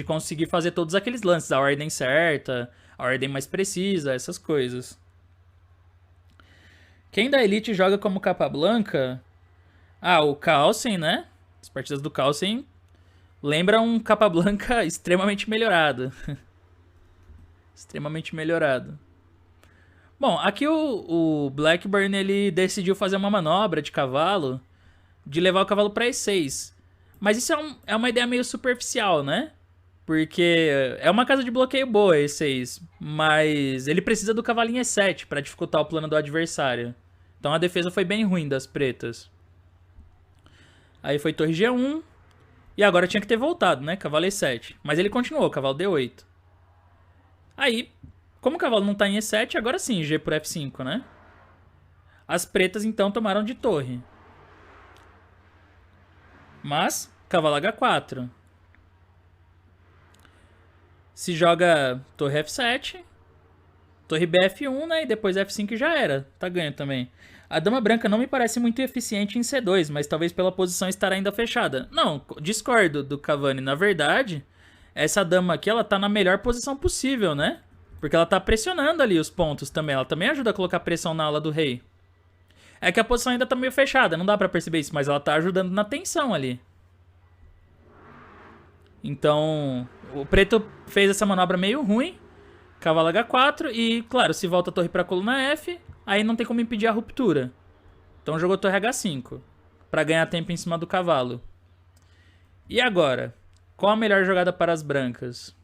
conseguir fazer todos aqueles lances. A ordem certa, a ordem mais precisa, essas coisas. Quem da Elite joga como Capablanca? Ah, o Carlsen, né? As partidas do Carlsen lembram um Capablanca extremamente melhorado. Extremamente melhorado. Bom, aqui o Blackburn ele decidiu fazer uma manobra de cavalo, de levar o cavalo para E6. Mas isso é uma ideia meio superficial, né? Porque é uma casa de bloqueio boa E6, mas ele precisa do cavalinho E7 para dificultar o plano do adversário. Então a defesa foi bem ruim das pretas. Aí foi torre G1, e agora tinha que ter voltado, né? Cavalo E7. Mas ele continuou, cavalo D8. Aí, como o cavalo não tá em E7, agora sim, G por F5, né? As pretas, então, tomaram de torre. Mas, cavalo H4. Se joga torre F7, torre BF1, né? E depois F5 já era. Tá ganho também. A dama branca não me parece muito eficiente em C2, mas talvez pela posição estar ainda fechada. Não, discordo do Cavani. Na verdade, essa dama aqui, ela tá na melhor posição possível, né? Porque ela tá pressionando ali os pontos também. Ela também ajuda a colocar pressão na ala do rei. É que a posição ainda tá meio fechada, não dá pra perceber isso, mas ela tá ajudando na tensão ali. Então, o preto fez essa manobra meio ruim. Cavalo H4 e, claro, se volta a torre pra coluna F, aí não tem como impedir a ruptura. Então jogou torre H5 pra ganhar tempo em cima do cavalo. E agora? Qual a melhor jogada para as brancas?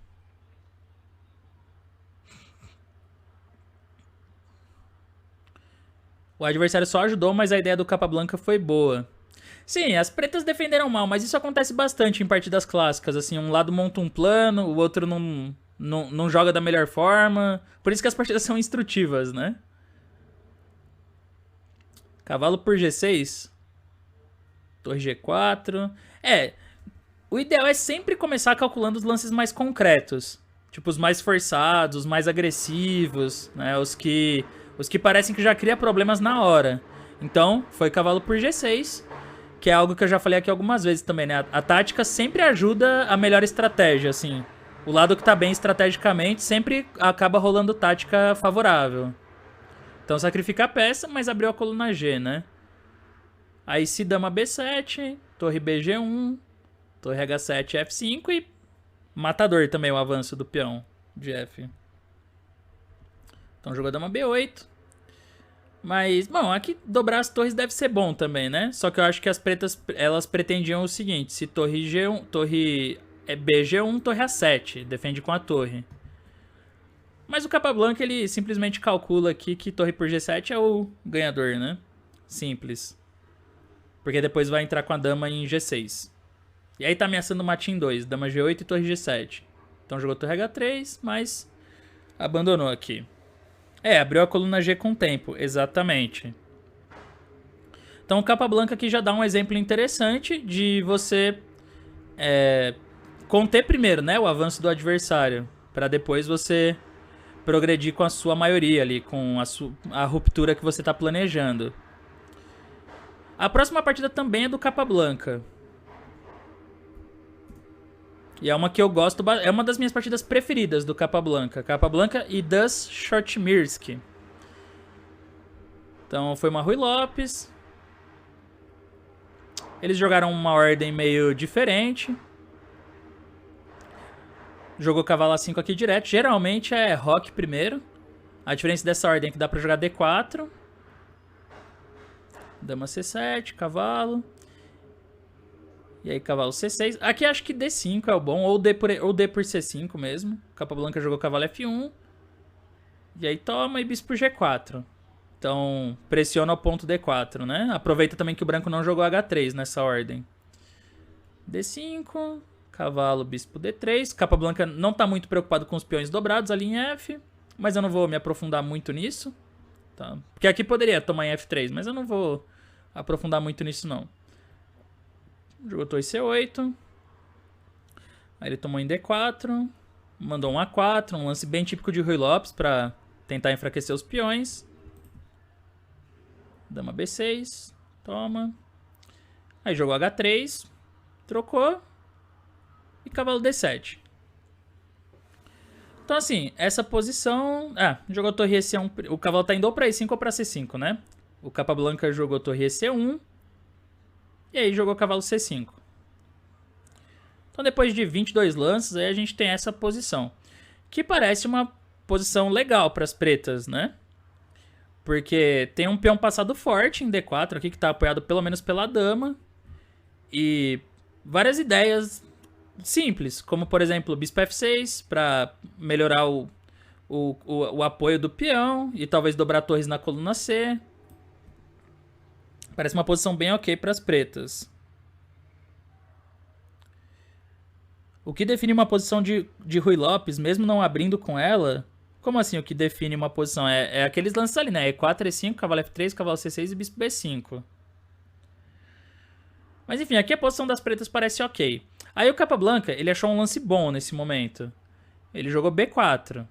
O adversário só ajudou, mas a ideia do Capablanca foi boa. Sim, as pretas defenderam mal, mas isso acontece bastante em partidas clássicas. Assim, um lado monta um plano, o outro não joga da melhor forma. Por isso que as partidas são instrutivas, né? Cavalo por G6. Torre G4. O ideal é sempre começar calculando os lances mais concretos. Tipo, os mais forçados, os mais agressivos, né? Os que parecem que já cria problemas na hora. Então, foi cavalo por G6, que é algo que eu já falei aqui algumas vezes também, né? A tática sempre ajuda a melhor estratégia, assim. O lado que tá bem estrategicamente sempre acaba rolando tática favorável. Então sacrifica a peça, mas abriu a coluna G, né? Aí se dama B7, torre BG1, torre H7, F5 e matador também o avanço do peão de F. Então jogou dama B8. Mas, bom, aqui dobrar as torres deve ser bom também, né? Só que eu acho que as pretas, elas pretendiam o seguinte: se torre G1, torre BG1, torre A7, defende com a torre. Mas o Capablanca, ele simplesmente calcula aqui que torre por G7 é o ganhador, né? Simples. Porque depois vai entrar com a dama em G6. E aí tá ameaçando o mate em 2, dama G8 e torre G7. Então jogou torre H3, mas abandonou aqui. Abriu a coluna G com tempo, exatamente. Então o Capablanca aqui já dá um exemplo interessante de você conter primeiro, né, o avanço do adversário, para depois você progredir com a sua maioria ali, com a ruptura que você está planejando. A próxima partida também é do Capablanca. E é uma que eu gosto, é uma das minhas partidas preferidas do Capablanca. Capablanca e Das Shortmirski. Então foi uma Rui Lopes. Eles jogaram uma ordem meio diferente. Jogou cavalo A5 aqui direto. Geralmente é roque primeiro. A diferença dessa ordem é que dá pra jogar D4. Dama C7, cavalo. E aí cavalo C6. Aqui acho que D5 é o bom. Ou D por C5 mesmo. Capablanca jogou cavalo F1. E aí toma e bispo por G4. Então pressiona o ponto D4, né? Aproveita também que o branco não jogou H3 nessa ordem. D5. Cavalo, bispo D3. Capablanca não tá muito preocupado com os peões dobrados ali em F. Mas eu não vou me aprofundar muito nisso. Tá? Porque aqui poderia tomar em F3, mas eu não vou aprofundar muito nisso não. Jogou torre C8. Aí ele tomou em D4. Mandou um A4. Um lance bem típico de Rui Lopes pra tentar enfraquecer os peões. Dama B6. Toma. Aí jogou H3. Trocou. E cavalo D7. Então assim, essa posição... jogou torre EC1. O cavalo tá indo ou pra E5 ou pra C5, né? O Capablanca jogou torre EC1. E aí jogou cavalo C5. Então depois de 22 lances, aí a gente tem essa posição. Que parece uma posição legal para as pretas, né? Porque tem um peão passado forte em D4 aqui, que tá apoiado pelo menos pela dama. E várias ideias simples, como por exemplo, bispo F6, para melhorar o apoio do peão. E talvez dobrar torres na coluna C. Parece uma posição bem ok para as pretas. O que define uma posição de Rui Lopes, mesmo não abrindo com ela... Como assim o que define uma posição? É aqueles lances ali, né? E4, E5, cavalo F3, cavalo C6 e bispo B5. Mas enfim, aqui a posição das pretas parece ok. Aí o Capablanca, ele achou um lance bom nesse momento. Ele jogou B4.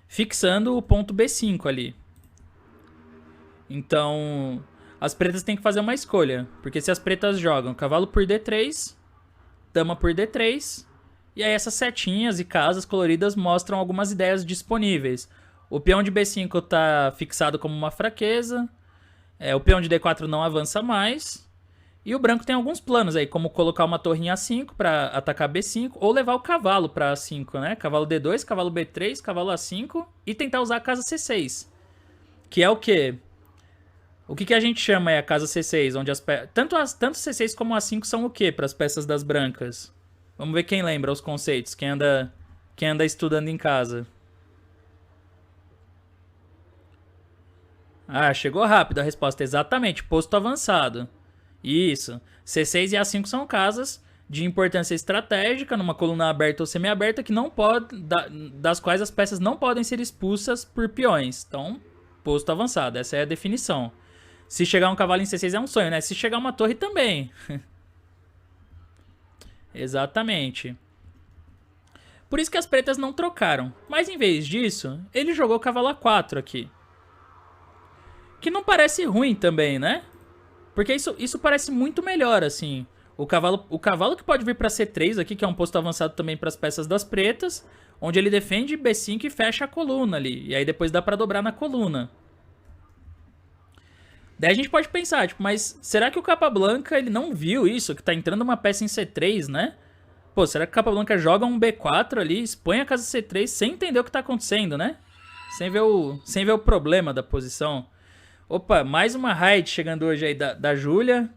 Fixando o ponto B5 ali. Então, as pretas têm que fazer uma escolha. Porque se as pretas jogam cavalo por D3, dama por D3, e aí essas setinhas e casas coloridas mostram algumas ideias disponíveis. O peão de B5 tá fixado como uma fraqueza. O peão de D4 não avança mais. E o branco tem alguns planos aí, como colocar uma torre em A5 para atacar B5, ou levar o cavalo para A5, né? Cavalo D2, cavalo B3, cavalo A5 e tentar usar a casa C6. Que é o quê? O que a gente chama a casa C6, onde tanto C6 como A5 são o quê para as peças das brancas? Vamos ver quem lembra os conceitos, quem anda estudando em casa. Chegou rápido a resposta, exatamente, posto avançado. Isso, C6 e A5 são casas de importância estratégica, numa coluna aberta ou semiaberta, que não pode, das quais as peças não podem ser expulsas por peões. Então, posto avançado, essa é a definição. Se chegar um cavalo em C6 é um sonho, né? Se chegar uma torre também. Exatamente. Por isso que as pretas não trocaram. Mas em vez disso, ele jogou cavalo A4 aqui. Que não parece ruim também, né? Porque isso parece muito melhor, assim. O cavalo que pode vir para C3 aqui, que é um posto avançado também para as peças das pretas, onde ele defende B5 e fecha a coluna ali. E aí depois dá para dobrar na coluna. Daí a gente pode pensar, tipo, mas será que o Capablanca ele não viu isso? Que tá entrando uma peça em C3, né? Pô, será que o Capablanca joga um B4 ali, expõe a casa C3 sem entender o que tá acontecendo, né? Sem ver o problema da posição. Opa, mais uma raid chegando hoje aí da Júlia.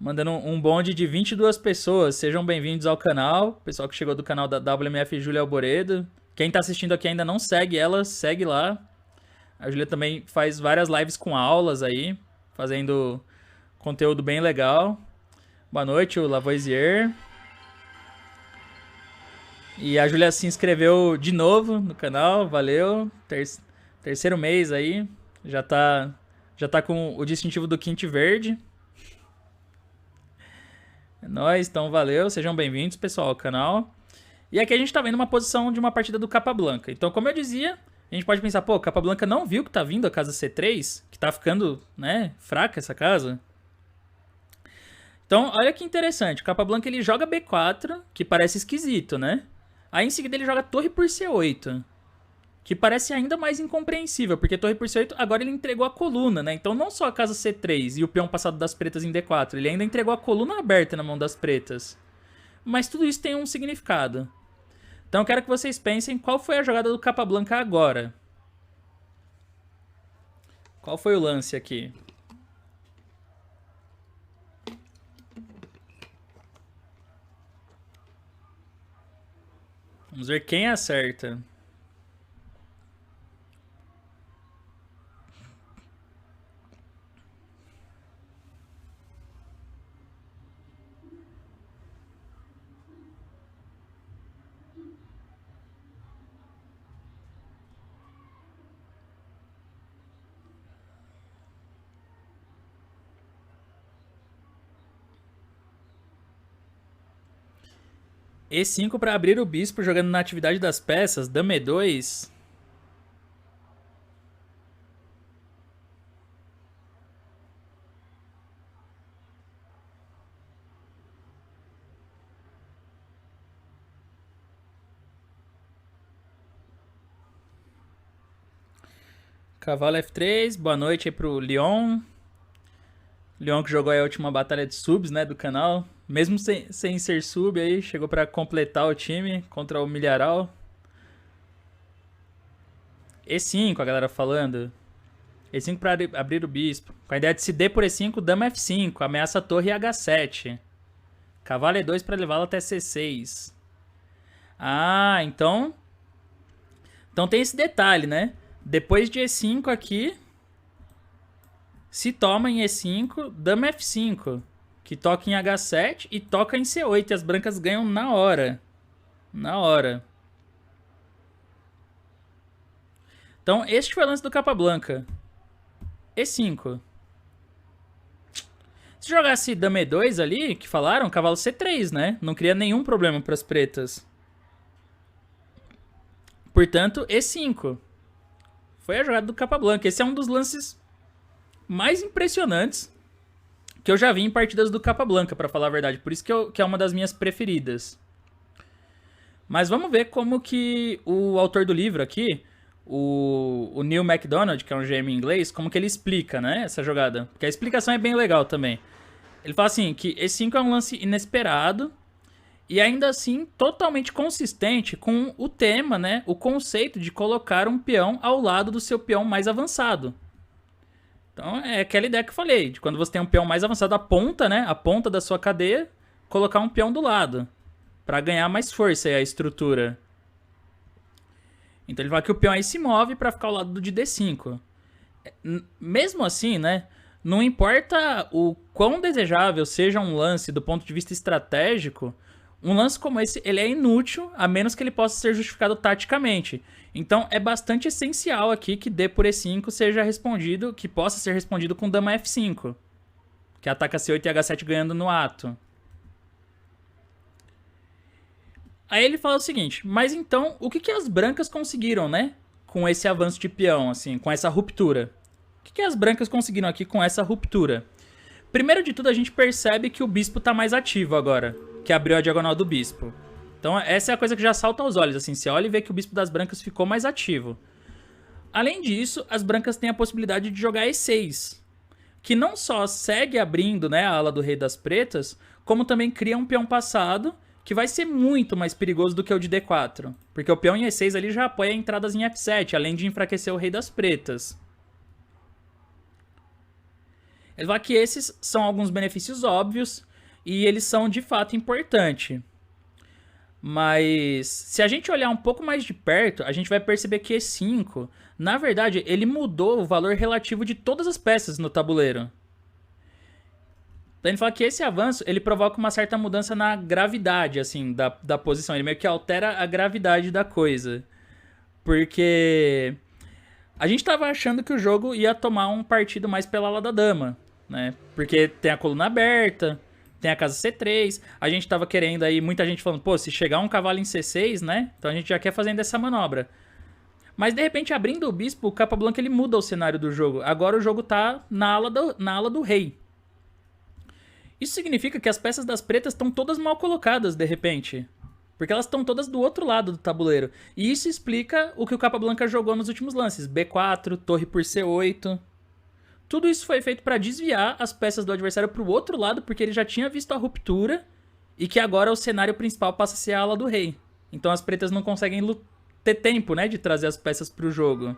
Mandando um bonde de 22 pessoas. Sejam bem-vindos ao canal. Pessoal que chegou do canal da WMF Júlia Alboredo. Quem tá assistindo aqui ainda não segue ela, segue lá. A Júlia também faz várias lives com aulas aí, fazendo conteúdo bem legal. Boa noite, o Lavoisier. E a Júlia se inscreveu de novo no canal, valeu. Terceiro mês aí, já tá com o distintivo do Quinte Verde. É nóis, então valeu, sejam bem-vindos, pessoal, ao canal. E aqui a gente tá vendo uma posição de uma partida do Capablanca. Então, como eu dizia, a gente pode pensar, pô, Capablanca não viu que tá vindo a casa C3, que tá ficando, né, fraca essa casa. Então, olha que interessante, o Capablanca ele joga B4, que parece esquisito, né? Aí em seguida ele joga torre por C8. que parece ainda mais incompreensível, porque torre por C8 agora ele entregou a coluna, né? Então não só a casa C3 e o peão passado das pretas em D4, ele ainda entregou a coluna aberta na mão das pretas. Mas tudo isso tem um significado. Então eu quero que vocês pensem qual foi a jogada do Capablanca agora. Qual foi o lance aqui? Vamos ver quem acerta. E5 para abrir o bispo jogando na atividade das peças. Dama E2. Cavalo F3. Boa noite aí pro Leon. Leon que jogou aí a última batalha de subs, né, do canal. Mesmo sem ser sub aí, chegou pra completar o time contra o Milharal. E5, a galera falando. E5 pra abrir o bispo. Com a ideia de se D por E5, dama F5. Ameaça a torre H7. Cavalo E2 pra levá-la até C6. Ah, então... Então tem esse detalhe, né? Depois de E5 aqui... Se toma em E5, dama F5, que toca em H7 e toca em C8. E as brancas ganham na hora. Na hora. Então, este foi o lance do Capablanca. E5. Se jogasse dama E2 ali, que falaram, cavalo C3, né? Não cria nenhum problema para as pretas. Portanto, E5. Foi a jogada do Capablanca. Esse é um dos lances mais impressionantes que eu já vi em partidas do Capablanca, pra falar a verdade. Por isso que é uma das minhas preferidas. Mas vamos ver como que o autor do livro aqui, o Neil MacDonald, que é um GM em inglês, como que ele explica, né, essa jogada. Porque a explicação é bem legal também. Ele fala assim, que E5 é um lance inesperado e ainda assim totalmente consistente com o tema, né, o conceito de colocar um peão ao lado do seu peão mais avançado. Então é aquela ideia que eu falei, de quando você tem um peão mais avançado, a ponta, né? A ponta da sua cadeia, colocar um peão do lado. Pra ganhar mais força aí a estrutura. Então ele fala que o peão aí se move pra ficar ao lado do de D5. Mesmo assim, né? Não importa o quão desejável seja um lance do ponto de vista estratégico, um lance como esse ele é inútil, a menos que ele possa ser justificado taticamente. Então é bastante essencial aqui que D por E5 seja respondido, que possa ser respondido com dama F5, que ataca C8 e H7 ganhando no ato. Aí ele fala o seguinte, mas então o que as brancas conseguiram, né? Com esse avanço de peão, assim, com essa ruptura. O que as brancas conseguiram aqui com essa ruptura? Primeiro de tudo a gente percebe que o bispo tá mais ativo agora, que abriu a diagonal do bispo. Então essa é a coisa que já salta aos olhos, assim, você olha e vê que o bispo das brancas ficou mais ativo. Além disso, as brancas têm a possibilidade de jogar E6, que não só segue abrindo, né, a ala do rei das pretas, como também cria um peão passado, que vai ser muito mais perigoso do que o de D4, porque o peão em E6 ali já apoia entradas em F7, além de enfraquecer o rei das pretas. Ele fala que esses são alguns benefícios óbvios, e eles são de fato importantes. Mas se a gente olhar um pouco mais de perto, a gente vai perceber que E5, na verdade, ele mudou o valor relativo de todas as peças no tabuleiro. Então ele fala que esse avanço, ele provoca uma certa mudança na gravidade, assim, da posição. Ele meio que altera a gravidade da coisa. Porque a gente tava achando que o jogo ia tomar um partido mais pela ala da dama, né? Porque tem a coluna aberta, tem a casa C3, a gente tava querendo aí, muita gente falando, pô, se chegar um cavalo em C6, né? Então a gente já quer fazendo essa manobra. Mas de repente, abrindo o bispo, o Capablanca ele muda o cenário do jogo. Agora o jogo tá na ala do rei. Isso significa que as peças das pretas estão todas mal colocadas, de repente. Porque elas estão todas do outro lado do tabuleiro. E isso explica o que o Capablanca jogou nos últimos lances. B4, torre por C8. Tudo isso foi feito para desviar as peças do adversário para o outro lado, porque ele já tinha visto a ruptura e que agora o cenário principal passa a ser a ala do rei. Então as pretas não conseguem ter tempo, né, de trazer as peças para o jogo.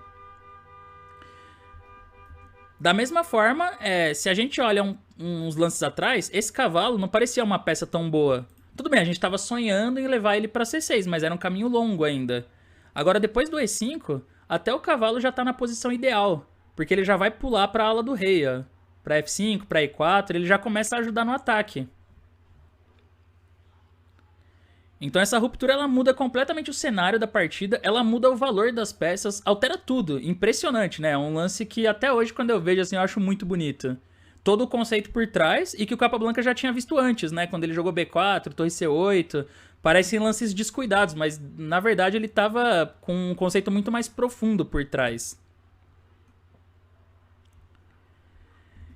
Da mesma forma, se a gente olha uns lances atrás, esse cavalo não parecia uma peça tão boa. Tudo bem, a gente estava sonhando em levar ele para C6, mas era um caminho longo ainda. Agora, depois do E5, até o cavalo já está na posição ideal, porque ele já vai pular para a ala do rei, ó. Para F5, para E4, ele já começa a ajudar no ataque. Então essa ruptura ela muda completamente o cenário da partida, ela muda o valor das peças, altera tudo. Impressionante, né? É um lance que até hoje, quando eu vejo assim, eu acho muito bonito. Todo o conceito por trás e que o Capablanca já tinha visto antes, né? Quando ele jogou B4, torre C8. Parecem lances descuidados, mas na verdade ele tava com um conceito muito mais profundo por trás.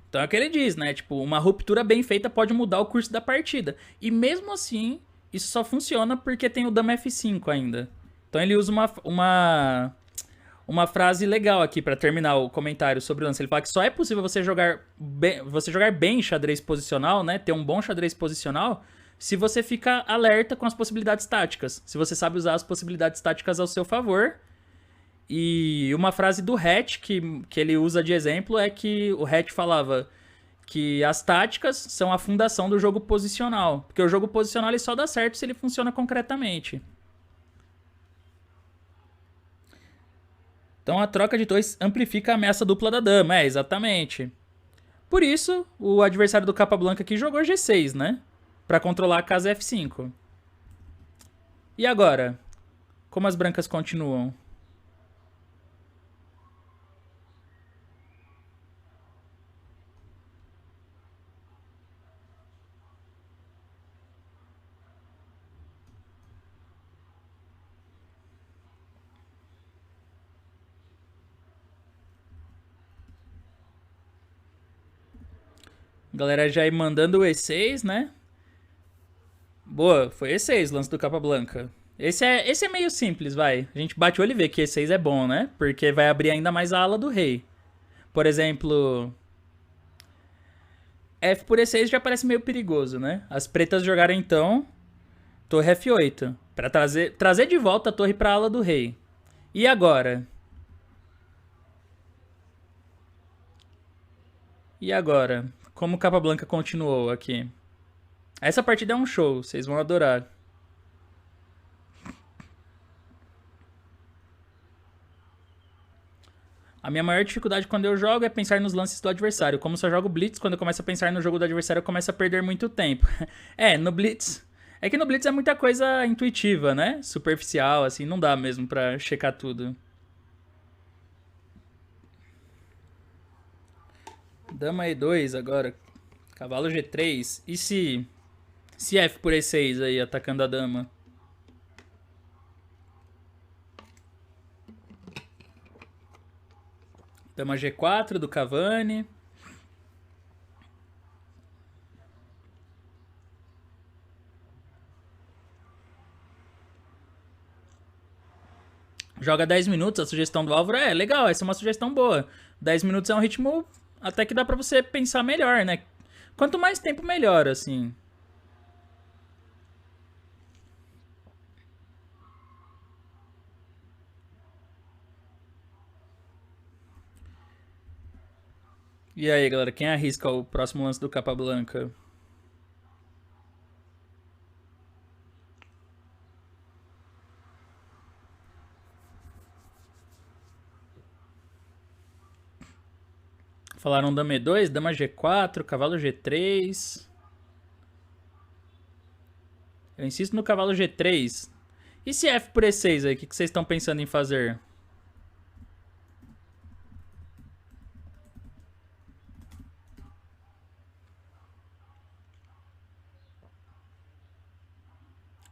Então é o que ele diz, né? Tipo, uma ruptura bem feita pode mudar o curso da partida. E mesmo assim, isso só funciona porque tem o dama F5 ainda. Então ele usa uma frase legal aqui pra terminar o comentário sobre o lance. Ele fala que só é possível você jogar bem xadrez posicional, né? Ter um bom xadrez posicional, se você fica alerta com as possibilidades táticas. Se você sabe usar as possibilidades táticas ao seu favor. E uma frase do Hatch que ele usa de exemplo é que o Hatch falava que as táticas são a fundação do jogo posicional. Porque o jogo posicional ele só dá certo se ele funciona concretamente. Então a troca de torres amplifica a ameaça dupla da dama, exatamente. Por isso, o adversário do Capablanca aqui jogou G6, né? Pra controlar a casa F5. E agora? Como as brancas continuam? Galera já aí mandando o E6, né? Boa, foi E6, lance do Capablanca. Esse é meio simples, vai. A gente bate o olho e vê que E6 é bom, né? Porque vai abrir ainda mais a ala do rei. Por exemplo, F por E6 já parece meio perigoso, né? As pretas jogaram então torre F8. Pra trazer de volta a torre pra ala do rei. E agora? E agora? Como o Capablanca continuou aqui? Essa partida é um show, vocês vão adorar. A minha maior dificuldade quando eu jogo é pensar nos lances do adversário. Como só jogo Blitz, quando eu começo a pensar no jogo do adversário, eu começo a perder muito tempo. No Blitz. É que no Blitz é muita coisa intuitiva, né? Superficial, assim, não dá mesmo pra checar tudo. Dama E2 agora. Cavalo G3. E se F por E6 aí, atacando a dama? Dama G4 do Cavani. Joga 10 minutos, a sugestão do Álvaro é legal, essa é uma sugestão boa. 10 minutos é um ritmo até que dá pra você pensar melhor, né? Quanto mais tempo, melhor, assim. E aí, galera, quem arrisca o próximo lance do Capablanca? Falaram dama E2, dama G4, cavalo G3. Eu insisto no cavalo G3. E se F por E6 aí, o que vocês estão pensando em fazer?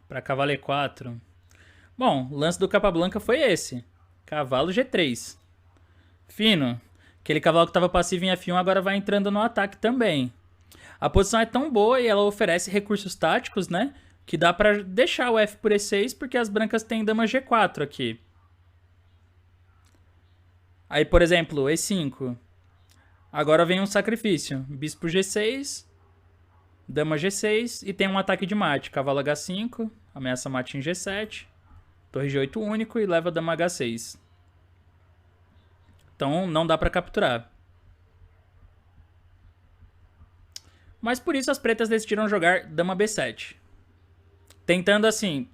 Para cavalo E4. Bom, o lance do Capablanca foi esse. Cavalo G3. Fino. Aquele cavalo que estava passivo em F1 agora vai entrando no ataque também. A posição é tão boa e ela oferece recursos táticos, né? Que dá pra deixar o F por E6 porque as brancas têm dama G4 aqui. Aí, por exemplo, E5. Agora vem um sacrifício. Bispo G6, dama G6 e tem um ataque de mate. Cavalo H5, ameaça mate em G7. Torre G8 único e leva dama H6. Então não dá pra capturar. Mas por isso as pretas decidiram jogar dama B7. Tentando assim,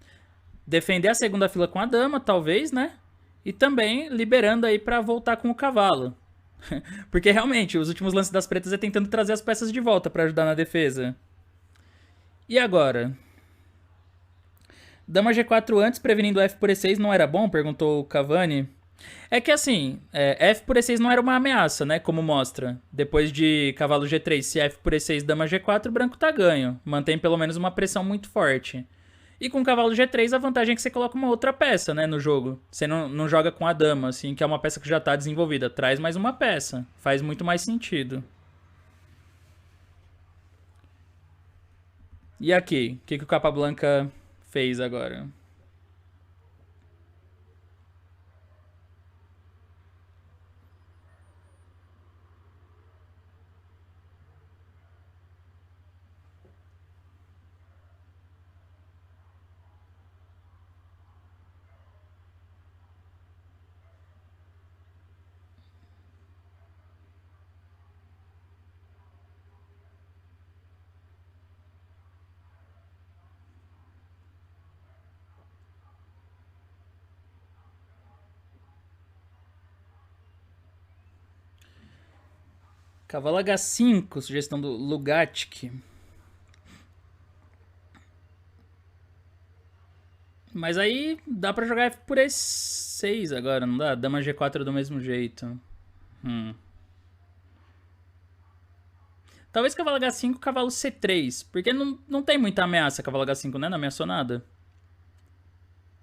defender a segunda fila com a dama, talvez, né? E também liberando aí pra voltar com o cavalo. Porque realmente, os últimos lances das pretas é tentando trazer as peças de volta pra ajudar na defesa. E agora? Dama G4 antes, prevenindo F por E6 não era bom? Perguntou o Cavani. É que assim, F por E6 não era uma ameaça, né? Como mostra. Depois de cavalo G3, se F por E6, dama G4, o branco tá ganho. Mantém pelo menos uma pressão muito forte. E com cavalo G3, a vantagem é que você coloca uma outra peça, né, no jogo. Você não joga com a dama, assim, que é uma peça que já tá desenvolvida. Traz mais uma peça. Faz muito mais sentido. E aqui? O que o Capablanca fez agora? Cavalo H5, sugestão do Lugatic. Mas aí dá pra jogar F por E6 agora, não dá? Dama G4 do mesmo jeito. Talvez cavalo H5, cavalo C3. Porque não tem muita ameaça cavalo H5, né? Não ameaçou nada.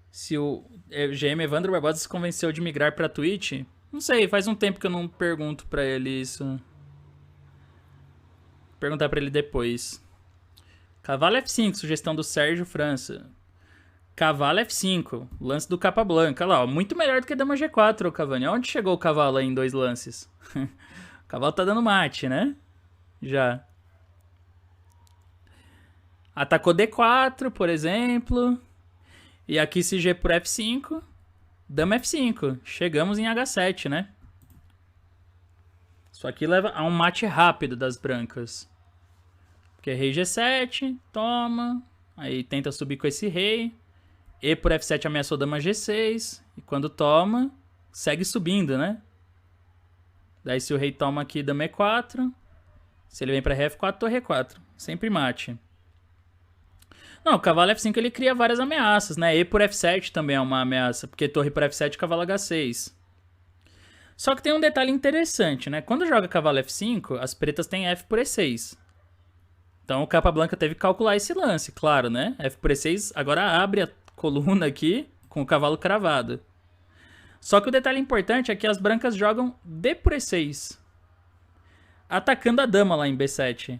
Se o GM Evandro Barbosa se convenceu de migrar pra Twitch, não sei, faz um tempo que eu não pergunto pra ele isso. Vou perguntar pra ele depois. Cavalo F5, sugestão do Sérgio França. Cavalo F5, lance do Capablanca. Olha lá, ó, muito melhor do que dama G4, ô Cavani. Onde chegou o cavalo aí em 2 lances? O cavalo tá dando mate, né? Já. Atacou D4, por exemplo. E aqui se G por F5. Dama F5. Chegamos em H7, né? Isso aqui leva a um mate rápido das brancas. Porque rei G7, toma. Aí tenta subir com esse rei. E por F7 ameaçou dama G6. E quando toma, segue subindo, né? Daí se o rei toma aqui dama E4. Se ele vem pra F4, torre E4. Sempre mate. Não, o cavalo F5 ele cria várias ameaças, né? E por F7 também é uma ameaça. Porque torre por F7, cavalo H6. Só que tem um detalhe interessante, né? Quando joga cavalo F5, as pretas têm F por E6. Então o Capablanca teve que calcular esse lance, claro, né? F por E6 agora abre a coluna aqui com o cavalo cravado. Só que o detalhe importante é que as brancas jogam D por E6. Atacando a dama lá em B7.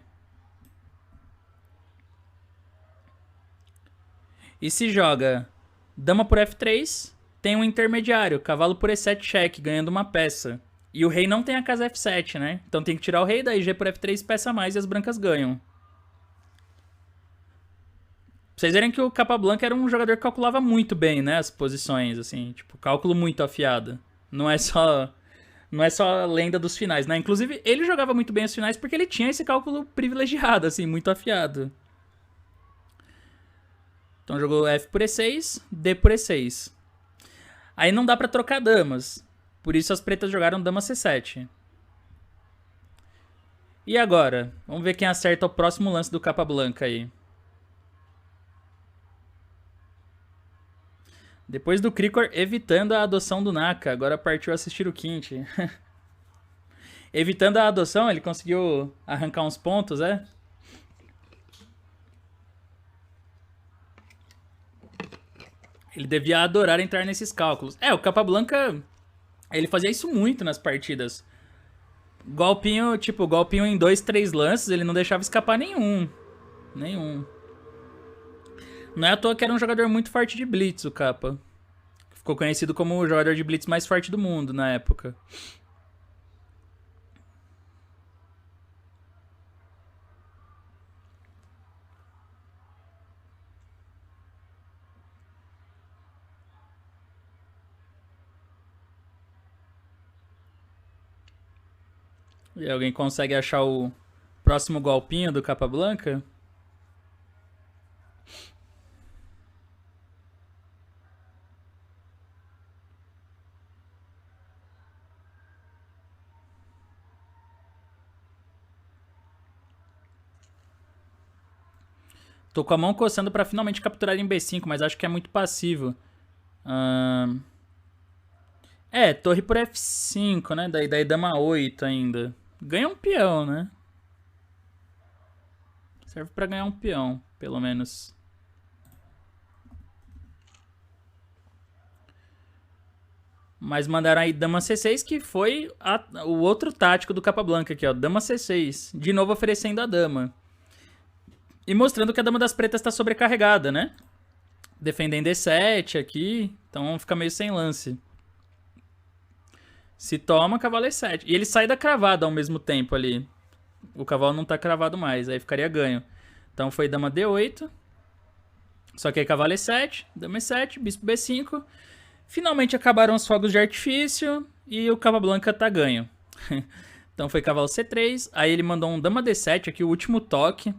E se joga dama por F3, tem um intermediário, cavalo por E7 cheque, ganhando uma peça. E o rei não tem a casa F7, né? Então tem que tirar o rei, daí G por F3, peça a mais e as brancas ganham. Pra vocês verem que o Capablanca era um jogador que calculava muito bem, né? As posições, assim, tipo, cálculo muito afiado. Não é só a lenda dos finais, né? Inclusive, ele jogava muito bem os finais porque ele tinha esse cálculo privilegiado, assim, muito afiado. Então jogou F por E6, D por E6. Aí não dá pra trocar damas. Por isso as pretas jogaram dama C7. E agora? Vamos ver quem acerta o próximo lance do Capablanca aí. Depois do Krikor evitando a adoção do Naka, agora partiu assistir o Quinte. Evitando a adoção, ele conseguiu arrancar uns pontos, é? Ele devia adorar entrar nesses cálculos. O Capablanca, ele fazia isso muito nas partidas. Golpinho, tipo, golpinho em 2, 3 lances, ele não deixava escapar nenhum. Nenhum. Não é à toa que era um jogador muito forte de Blitz, o Kappa. Ficou conhecido como o jogador de Blitz mais forte do mundo na época. E alguém consegue achar o próximo golpinho do Capablanca? Tô com a mão coçando pra finalmente capturar em B5, mas acho que é muito passivo. Ahn, torre por F5, né? Daí dama 8 ainda. Ganha um peão, né? Serve pra ganhar um peão, pelo menos. Mas mandaram aí dama C6, que foi o outro tático do Capablanca aqui, ó. Dama C6. De novo oferecendo a dama. E mostrando que a dama das pretas tá sobrecarregada, né? Defendendo E7 aqui, então fica meio sem lance. Se toma, cavalo E7. E ele sai da cravada ao mesmo tempo ali. O cavalo não tá cravado mais, aí ficaria ganho. Então foi dama D8. Só que aí cavalo E7, dama E7, bispo B5. Finalmente acabaram os fogos de artifício e o Capablanca tá ganho. Então foi cavalo C3, aí ele mandou um dama D7 aqui, o último toque.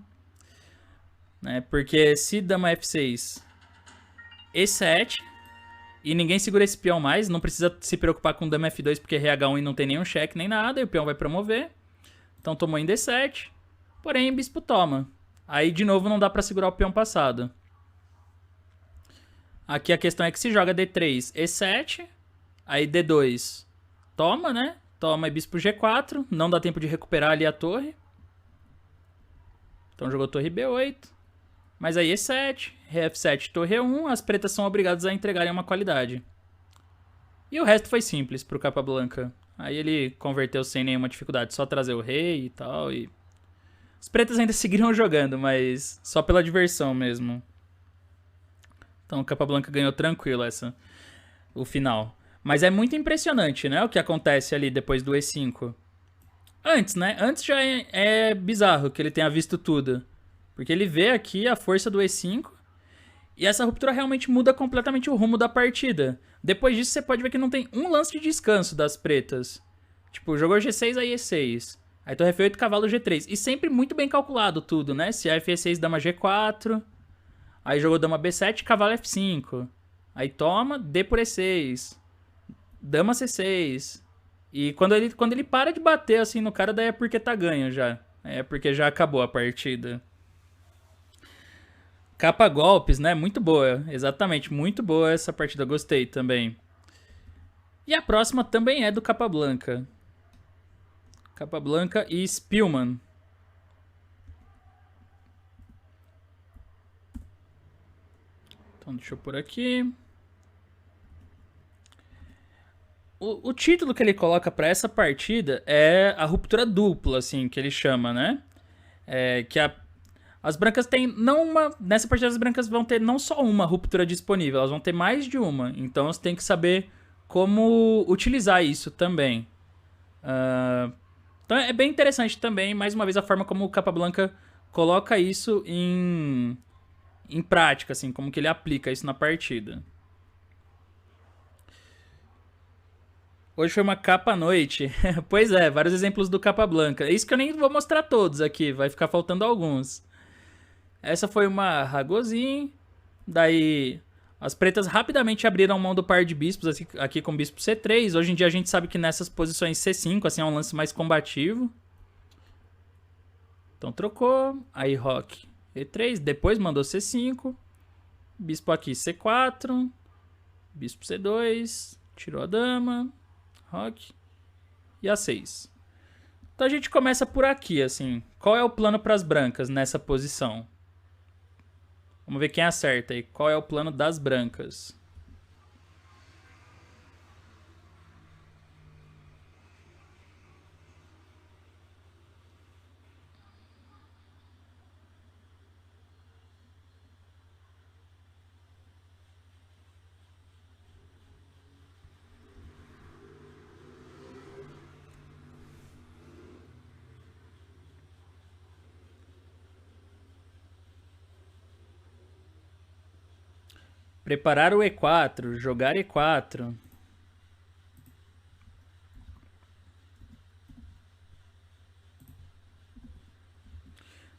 Né? Porque se dama F6, E7, e ninguém segura esse peão mais, não precisa se preocupar com dama F2 porque RH1 e não tem nenhum cheque nem nada, e o peão vai promover. Então tomou em D7, porém bispo toma. Aí de novo não dá pra segurar o peão passado. Aqui a questão é que se joga D3, E7, aí D2 toma, né? Toma e bispo G4, não dá tempo de recuperar ali a torre. Então jogou torre B8, mas aí E7, F7, torre E1, as pretas são obrigadas a entregarem uma qualidade. E o resto foi simples pro Capablanca. Aí ele converteu sem nenhuma dificuldade, só trazer o rei e tal. E as pretas ainda seguiram jogando, mas só pela diversão mesmo. Então o Capablanca ganhou tranquilo o final. Mas é muito impressionante, né? O que acontece ali depois do E5. Antes, né? Antes já é bizarro que ele tenha visto tudo. Porque ele vê aqui a força do E5 e essa ruptura realmente muda completamente o rumo da partida. Depois disso, você pode ver que não tem um lance de descanso das pretas. Tipo, jogou G6, aí E6. Aí torre F8, cavalo G3. E sempre muito bem calculado tudo, né? Se F6, dama G4. Aí jogou dama B7, cavalo F5. Aí toma, D por E6. Dama C6. E quando ele para de bater assim no cara, daí é porque tá ganho já. É porque já acabou a partida. Capa golpes, né? Muito boa. Exatamente, muito boa essa partida. Gostei também. E a próxima também é do Capablanca. Capablanca e Spielmann. Então deixa eu pôr aqui. O título que ele coloca para essa partida é a ruptura dupla, assim, que ele chama, né? As brancas têm não uma. Nessa partida as brancas vão ter não só uma ruptura disponível, elas vão ter mais de uma. Então você tem que saber como utilizar isso também. Então é bem interessante também, mais uma vez, a forma como o Capablanca coloca isso em prática, assim, como que ele aplica isso na partida. Hoje foi uma capa à noite. Pois é, vários exemplos do Capablanca. É isso que eu nem vou mostrar todos aqui, vai ficar faltando alguns. Essa foi uma Ragozin. Daí as pretas rapidamente abriram mão do par de bispos aqui com o bispo C3. Hoje em dia a gente sabe que nessas posições C5 assim, é um lance mais combativo. Então trocou. Aí roque E3. Depois mandou C5. Bispo aqui C4. Bispo C2. Tirou a dama. Roque. E A6. Então a gente começa por aqui, assim. Qual é o plano para as brancas nessa posição? Vamos ver quem acerta aí. Qual é o plano das brancas? Preparar o E4, jogar E4.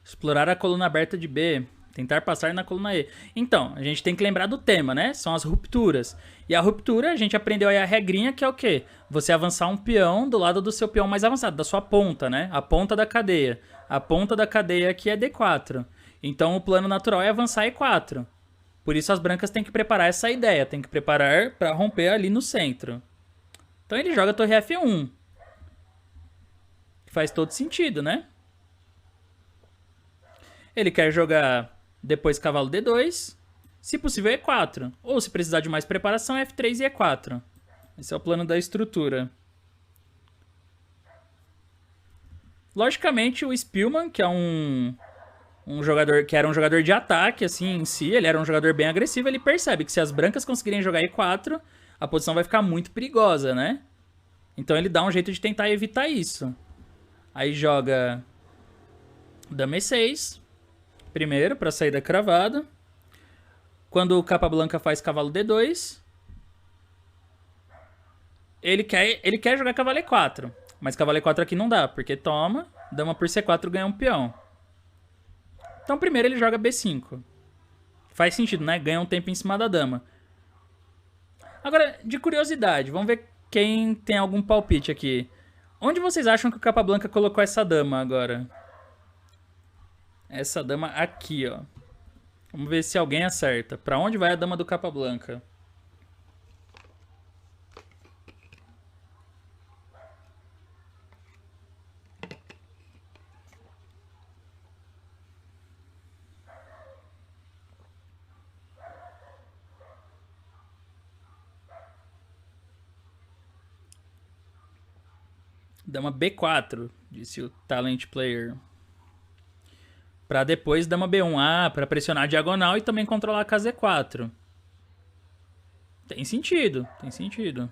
Explorar a coluna aberta de B. Tentar passar na coluna E. Então, a gente tem que lembrar do tema, né? São as rupturas. E a ruptura, a gente aprendeu aí a regrinha que é o quê? Você avançar um peão do lado do seu peão mais avançado, da sua ponta, né? A ponta da cadeia. A ponta da cadeia aqui é D4. Então, o plano natural é avançar E4. Por isso, as brancas têm que preparar essa ideia. Tem que preparar para romper ali no centro. Então, ele joga a torre F1. Faz todo sentido, né? Ele quer jogar depois cavalo D2, se possível E4. Ou se precisar de mais preparação, F3 e E4. Esse é o plano da estrutura. Logicamente, o Spielmann, que é um jogador que era um jogador de ataque, assim, em si, ele era um jogador bem agressivo, ele percebe que se as brancas conseguirem jogar E4, a posição vai ficar muito perigosa, né? Então ele dá um jeito de tentar evitar isso. Aí joga dama E6, primeiro, para sair da cravada. Quando o capa branca faz cavalo D2, ele quer jogar cavalo E4. Mas cavalo E4 aqui não dá, porque toma, dama por C4 ganha um peão. Então primeiro ele joga B5. Faz sentido, né? Ganha um tempo em cima da dama. Agora, de curiosidade, vamos ver quem tem algum palpite aqui. Onde vocês acham que o capa branca colocou essa dama agora? Essa dama aqui, ó. Vamos ver se alguém acerta. Pra onde vai a dama do capa branca? Dama B4, disse o Talent Player. Pra depois dama B1A, pra pressionar a diagonal e também controlar a casa E4. Tem sentido, tem sentido.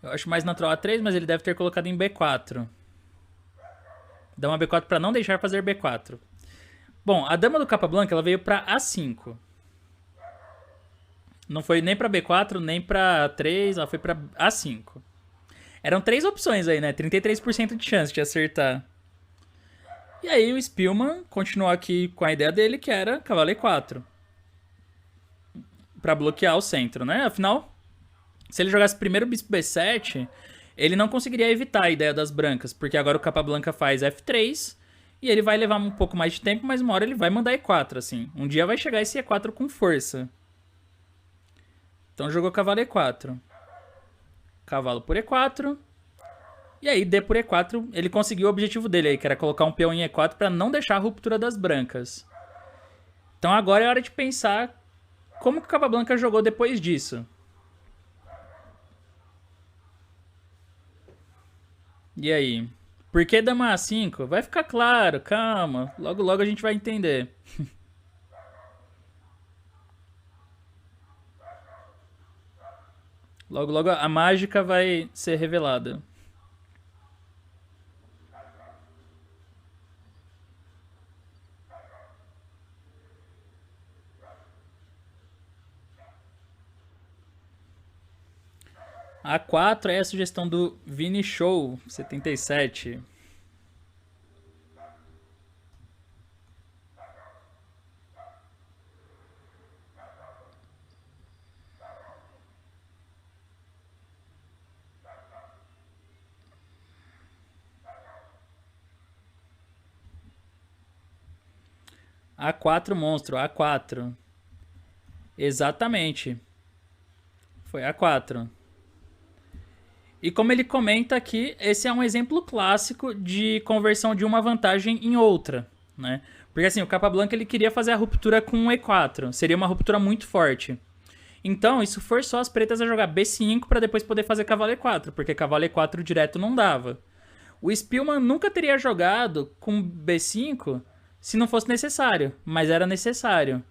Eu acho mais natural A3, mas ele deve ter colocado em B4. Dama B4 pra não deixar fazer B4. Bom, a dama do capa branca ela veio pra A5. Não foi nem pra B4, nem pra A3, ela foi pra A5. Eram 3 opções aí, né? 33% de chance de acertar. E aí o Spielmann continuou aqui com a ideia dele, que era cavalo E4. Pra bloquear o centro, né? Afinal, se ele jogasse primeiro bispo B7, ele não conseguiria evitar a ideia das brancas, porque agora o capa branca faz F3, e ele vai levar um pouco mais de tempo, mas uma hora ele vai mandar E4, assim. Um dia vai chegar esse E4 com força. Então jogou cavalo E4. Cavalo por E4. E aí, D por E4, ele conseguiu o objetivo dele aí, que era colocar um peão em E4 para não deixar a ruptura das brancas. Então agora é hora de pensar como que o capa branca jogou depois disso. E aí? Por que dama A5? Vai ficar claro, calma. Logo logo a gente vai entender. Logo logo a mágica vai ser revelada. A4 é a sugestão do Vini Show 77. A4 monstro, A4. Exatamente. Foi A4. E como ele comenta aqui, esse é um exemplo clássico de conversão de uma vantagem em outra, né? Porque assim, o capa branca ele queria fazer a ruptura com o E4, seria uma ruptura muito forte. Então, isso forçou as pretas a jogar B5 para depois poder fazer cavalo E4, porque cavalo E4 direto não dava. O Spielmann nunca teria jogado com B5 se não fosse necessário, mas era necessário.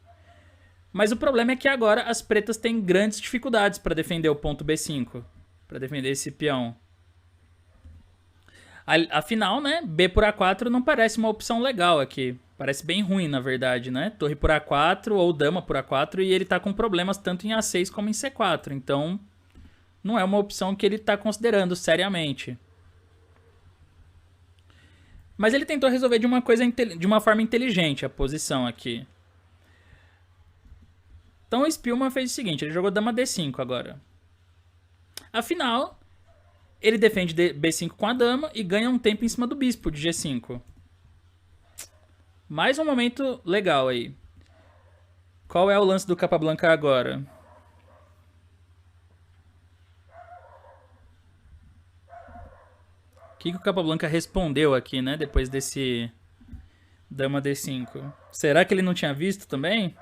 Mas o problema é que agora as pretas têm grandes dificuldades para defender o ponto B5. Pra defender esse peão. Afinal, né, B por A4 não parece uma opção legal aqui. Parece bem ruim, na verdade, né? Torre por A4 ou dama por A4 e ele tá com problemas tanto em A6 como em C4. Então, não é uma opção que ele tá considerando seriamente. Mas ele tentou resolver de uma forma inteligente a posição aqui. Então o Spielmann fez o seguinte, ele jogou dama D5 agora. Afinal, ele defende B5 com a dama e ganha um tempo em cima do bispo de G5. Mais um momento legal aí. Qual é o lance do Capablanca agora? O que o Capablanca respondeu aqui, né? Depois desse dama D5. Será que ele não tinha visto também?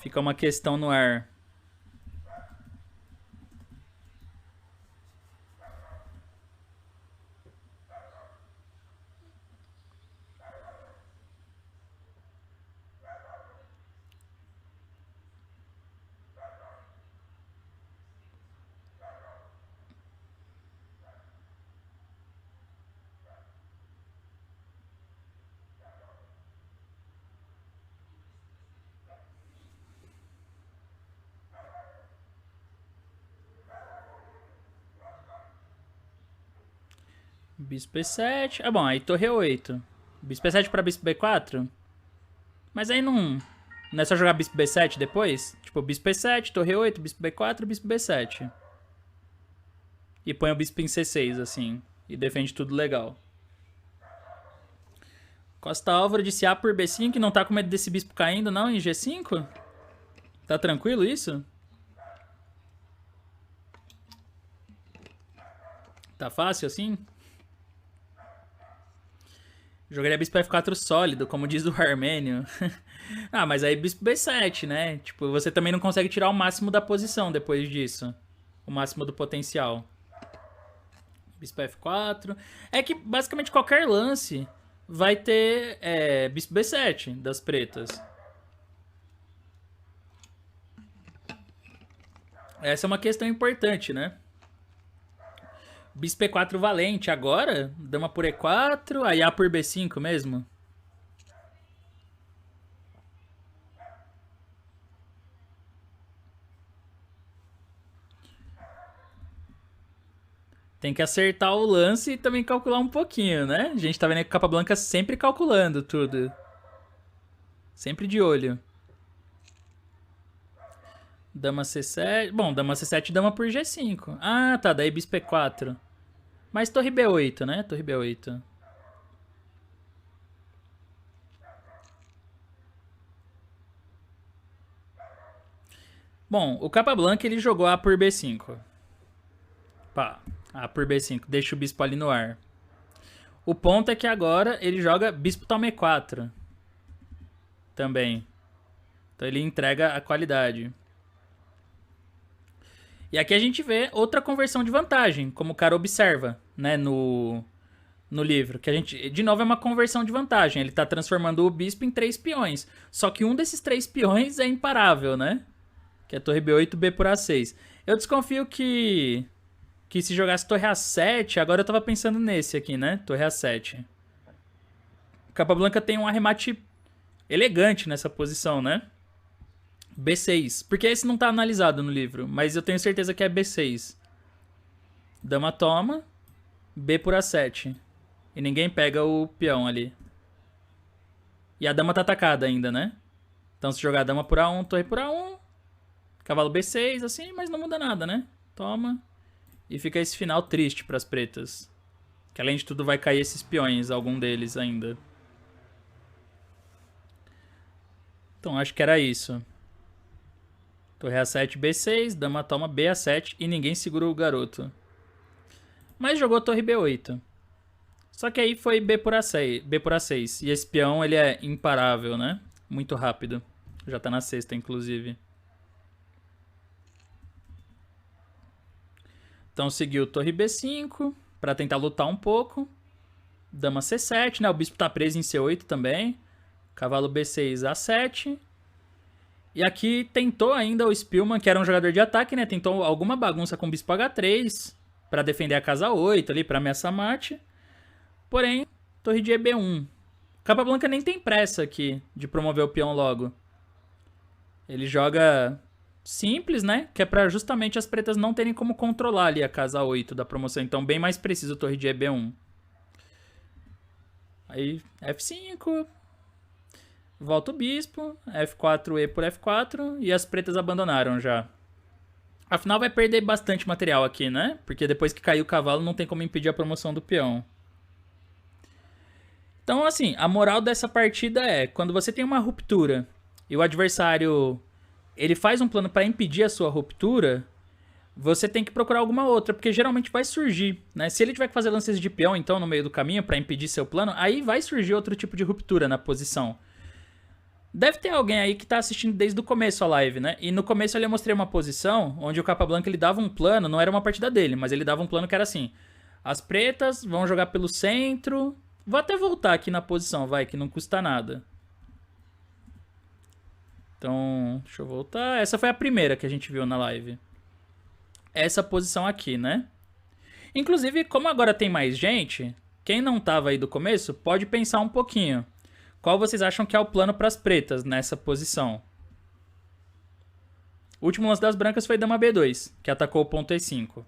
Fica uma questão no ar. Bispo E7. Ah, bom, aí torre E8. Bispo E7 pra bispo B4? Mas aí não... Não é só jogar bispo B7 depois? Tipo, bispo E7, torre E8, bispo B4, bispo B7. E põe o bispo em C6, assim. E defende tudo legal. Costa Álvaro disse A por B5. Não tá com medo desse bispo caindo, não, em G5? Tá tranquilo isso? Tá fácil assim? Jogaria bispo F4 sólido, como diz o Armênio. Ah, mas aí bispo B7, né? Tipo, você também não consegue tirar o máximo da posição depois disso. O máximo do potencial. Bispo F4. É que basicamente qualquer lance vai ter bispo B7 das pretas. Essa é uma questão importante, né? Bispo E4 valente agora, dama por E4, aí A por B5 mesmo. Tem que acertar o lance e também calcular um pouquinho, né? A gente tá vendo que o Capablanca sempre calculando tudo. Sempre de olho. Dama C7. Bom, dama C7 dama por G5. Ah, tá. Daí bispo E4. Mas torre B8, né? Torre B8. Bom, o Capablanca ele jogou A por B5. Pá, A por B5. Deixa o bispo ali no ar. O ponto é que agora ele joga bispo toma E4. Também. Então ele entrega a qualidade. E aqui a gente vê outra conversão de vantagem, como o cara observa, né, no livro. Que a gente, de novo, é uma conversão de vantagem. Ele tá transformando o bispo em 3 peões. Só que um desses 3 peões é imparável, né? Que é torre B8, B por A6. Eu desconfio que se jogasse torre A7, agora eu tava pensando nesse aqui, né? Torre A7. Capablanca tem um arremate elegante nessa posição, né? B6. Porque esse não tá analisado no livro, mas eu tenho certeza que é B6. Dama toma, B por A7. E ninguém pega o peão ali. E a dama tá atacada ainda, né? Então se jogar dama por A1, torre por A1, cavalo B6, assim, mas não muda nada, né? Toma. E fica esse final triste pras pretas. Que além de tudo vai cair esses peões, algum deles ainda. Então acho que era isso. Torre A7, B6, dama toma B7 e ninguém segura o garoto. Mas jogou torre B8. Só que aí foi B por A6. E esse peão ele é imparável, né? Muito rápido. Já tá na sexta, inclusive. Então seguiu torre B5 para tentar lutar um pouco. Dama C7, né? O bispo tá preso em C8 também. Cavalo B6, A7. E aqui tentou ainda o Spielmann, que era um jogador de ataque, né? Tentou alguma bagunça com o bispo H3 pra defender a casa 8 ali, pra ameaçar mate. Porém, torre de EB1. Capablanca nem tem pressa aqui de promover o peão logo. Ele joga simples, né? Que é pra justamente as pretas não terem como controlar ali a casa 8 da promoção. Então, bem mais preciso torre de EB1. Aí, F5. Volta o bispo. F4E por F4. E as pretas abandonaram já. Afinal, vai perder bastante material aqui, né? Porque depois que cair o cavalo, não tem como impedir a promoção do peão. Então, assim, a moral dessa partida é... Quando você tem uma ruptura e o adversário... Ele faz um plano para impedir a sua ruptura... Você tem que procurar alguma outra, porque geralmente vai surgir, né? Se ele tiver que fazer lances de peão, então, no meio do caminho, para impedir seu plano, aí vai surgir outro tipo de ruptura na posição. Deve ter alguém aí que tá assistindo desde o começo a live, né? E no começo eu mostrei uma posição onde o Capablanca ele dava um plano, não era uma partida dele, mas ele dava um plano que era assim: as pretas vão jogar pelo centro. Vou até voltar aqui na posição, vai, que não custa nada. Então, deixa eu voltar. Essa foi a primeira que a gente viu na live. Essa posição aqui, né? Inclusive, como agora tem mais gente, quem não tava aí do começo pode pensar um pouquinho. Qual vocês acham que é o plano para as pretas nessa posição? O último lance das brancas foi dama B2, que atacou o ponto E5.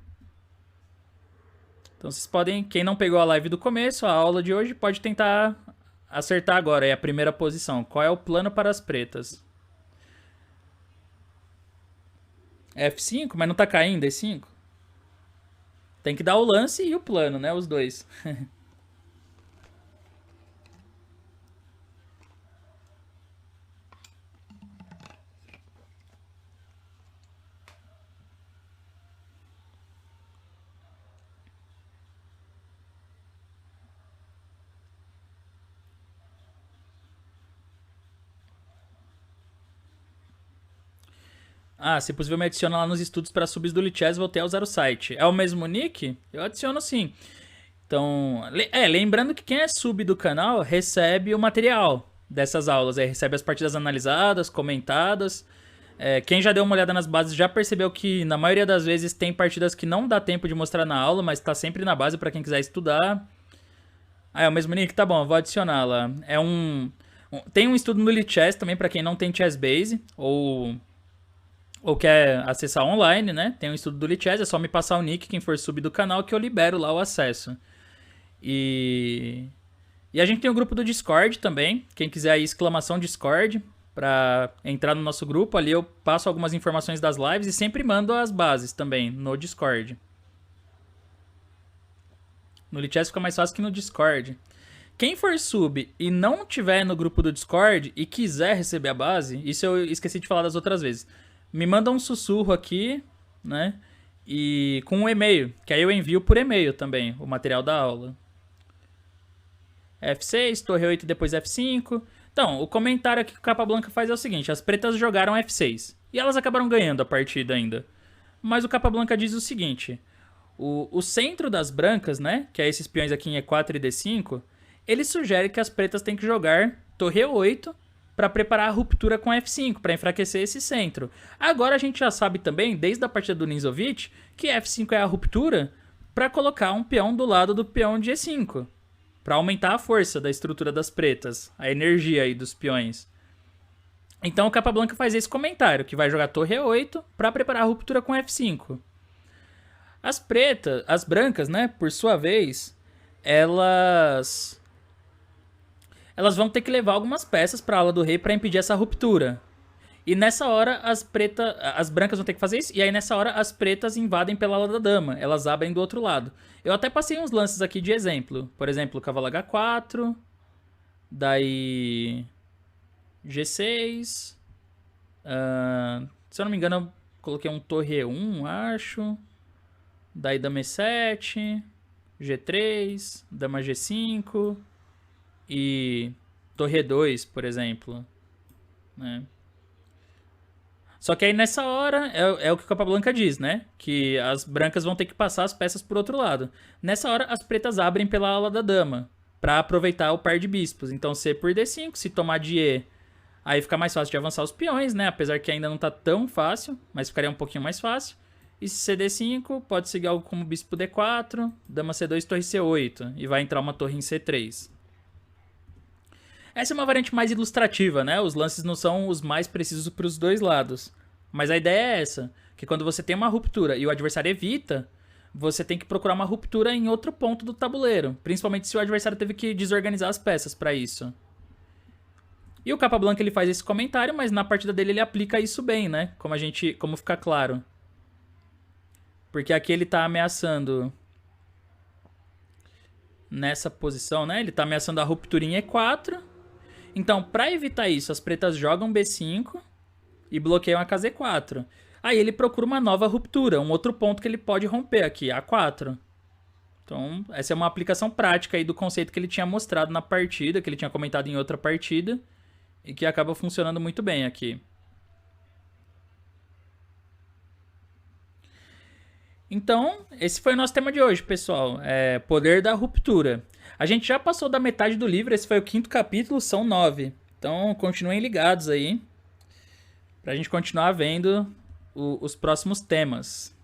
Então vocês podem, quem não pegou a live do começo, a aula de hoje, pode tentar acertar agora, é a primeira posição. Qual é o plano para as pretas? F5, mas não tá caindo E5? Tem que dar o lance e o plano, né? Os dois. Ah, se possível me adiciona lá nos estudos para subs do Lichess, voltei a usar o site. É o mesmo nick? Eu adiciono sim. Então, lembrando que quem é sub do canal recebe o material dessas aulas. Recebe as partidas analisadas, comentadas. Quem já deu uma olhada nas bases já percebeu que na maioria das vezes tem partidas que não dá tempo de mostrar na aula, mas tá sempre na base para quem quiser estudar. Ah, é o mesmo nick? Tá bom, eu vou adicionar lá. Tem um estudo no Lichess também para quem não tem Chess Base ou quer acessar online, né? Tem um estudo do Lichess, é só me passar o nick, quem for sub do canal, que eu libero lá o acesso. E a gente tem o grupo do Discord também. Quem quiser aí, exclamação Discord, pra entrar no nosso grupo. Ali eu passo algumas informações das lives e sempre mando as bases também no Discord. No Lichess fica mais fácil que no Discord. Quem for sub e não tiver no grupo do Discord e quiser receber a base, isso eu esqueci de falar das outras vezes. Me manda um sussurro aqui, né? E com um e-mail, que aí eu envio por e-mail também o material da aula. F6, torre 8 e depois F5. Então, o comentário aqui que o Capablanca faz é o seguinte: as pretas jogaram F6 e elas acabaram ganhando a partida ainda. Mas o Capablanca diz o seguinte: o centro das brancas, né? Que é esses peões aqui em E4 e D5, ele sugere que as pretas têm que jogar torre 8 para preparar a ruptura com F5, para enfraquecer esse centro. Agora a gente já sabe também, desde a partida do Ninzovic, que F5 é a ruptura para colocar um peão do lado do peão de E5, para aumentar a força da estrutura das pretas, a energia aí dos peões. Então o Capablanca faz esse comentário, que vai jogar torre 8 para preparar a ruptura com F5. As brancas, né, por sua vez, elas vão ter que levar algumas peças para a ala do rei para impedir essa ruptura. E nessa hora as brancas vão ter que fazer isso, e aí nessa hora as pretas invadem pela ala da dama, elas abrem do outro lado. Eu até passei uns lances aqui de exemplo, por exemplo, cavalo H4, daí G6, se eu não me engano eu coloquei um torre E1, acho, daí dama E7, G3, dama G5 e torre E2, por exemplo, né? Só que aí nessa hora é o que o Capablanca diz, né? Que as brancas vão ter que passar as peças por outro lado. Nessa hora as pretas abrem pela ala da dama para aproveitar o par de bispos. Então C por D5, se tomar de E, aí fica mais fácil de avançar os peões, né? Apesar que ainda não tá tão fácil, mas ficaria um pouquinho mais fácil. E se CD5, pode seguir algo como bispo D4, dama C2, torre C8. E vai entrar uma torre em C3. Essa é uma variante mais ilustrativa, né? Os lances não são os mais precisos para os dois lados. Mas a ideia é essa, que quando você tem uma ruptura e o adversário evita, você tem que procurar uma ruptura em outro ponto do tabuleiro. Principalmente se o adversário teve que desorganizar as peças para isso. E o Capablanca ele faz esse comentário, mas na partida dele ele aplica isso bem, né? Como fica claro. Porque aqui ele tá ameaçando nessa posição, né? Ele tá ameaçando a ruptura em E4. Então, para evitar isso, as pretas jogam B5 e bloqueiam a casa E4. Aí ele procura uma nova ruptura, um outro ponto que ele pode romper aqui, A4. Então, essa é uma aplicação prática aí do conceito que ele tinha mostrado na partida, que ele tinha comentado em outra partida, e que acaba funcionando muito bem aqui. Então, esse foi o nosso tema de hoje, pessoal. Poder da ruptura. A gente já passou da metade do livro, esse foi o 5º capítulo, são 9. Então, continuem ligados aí, pra gente continuar vendo os próximos temas.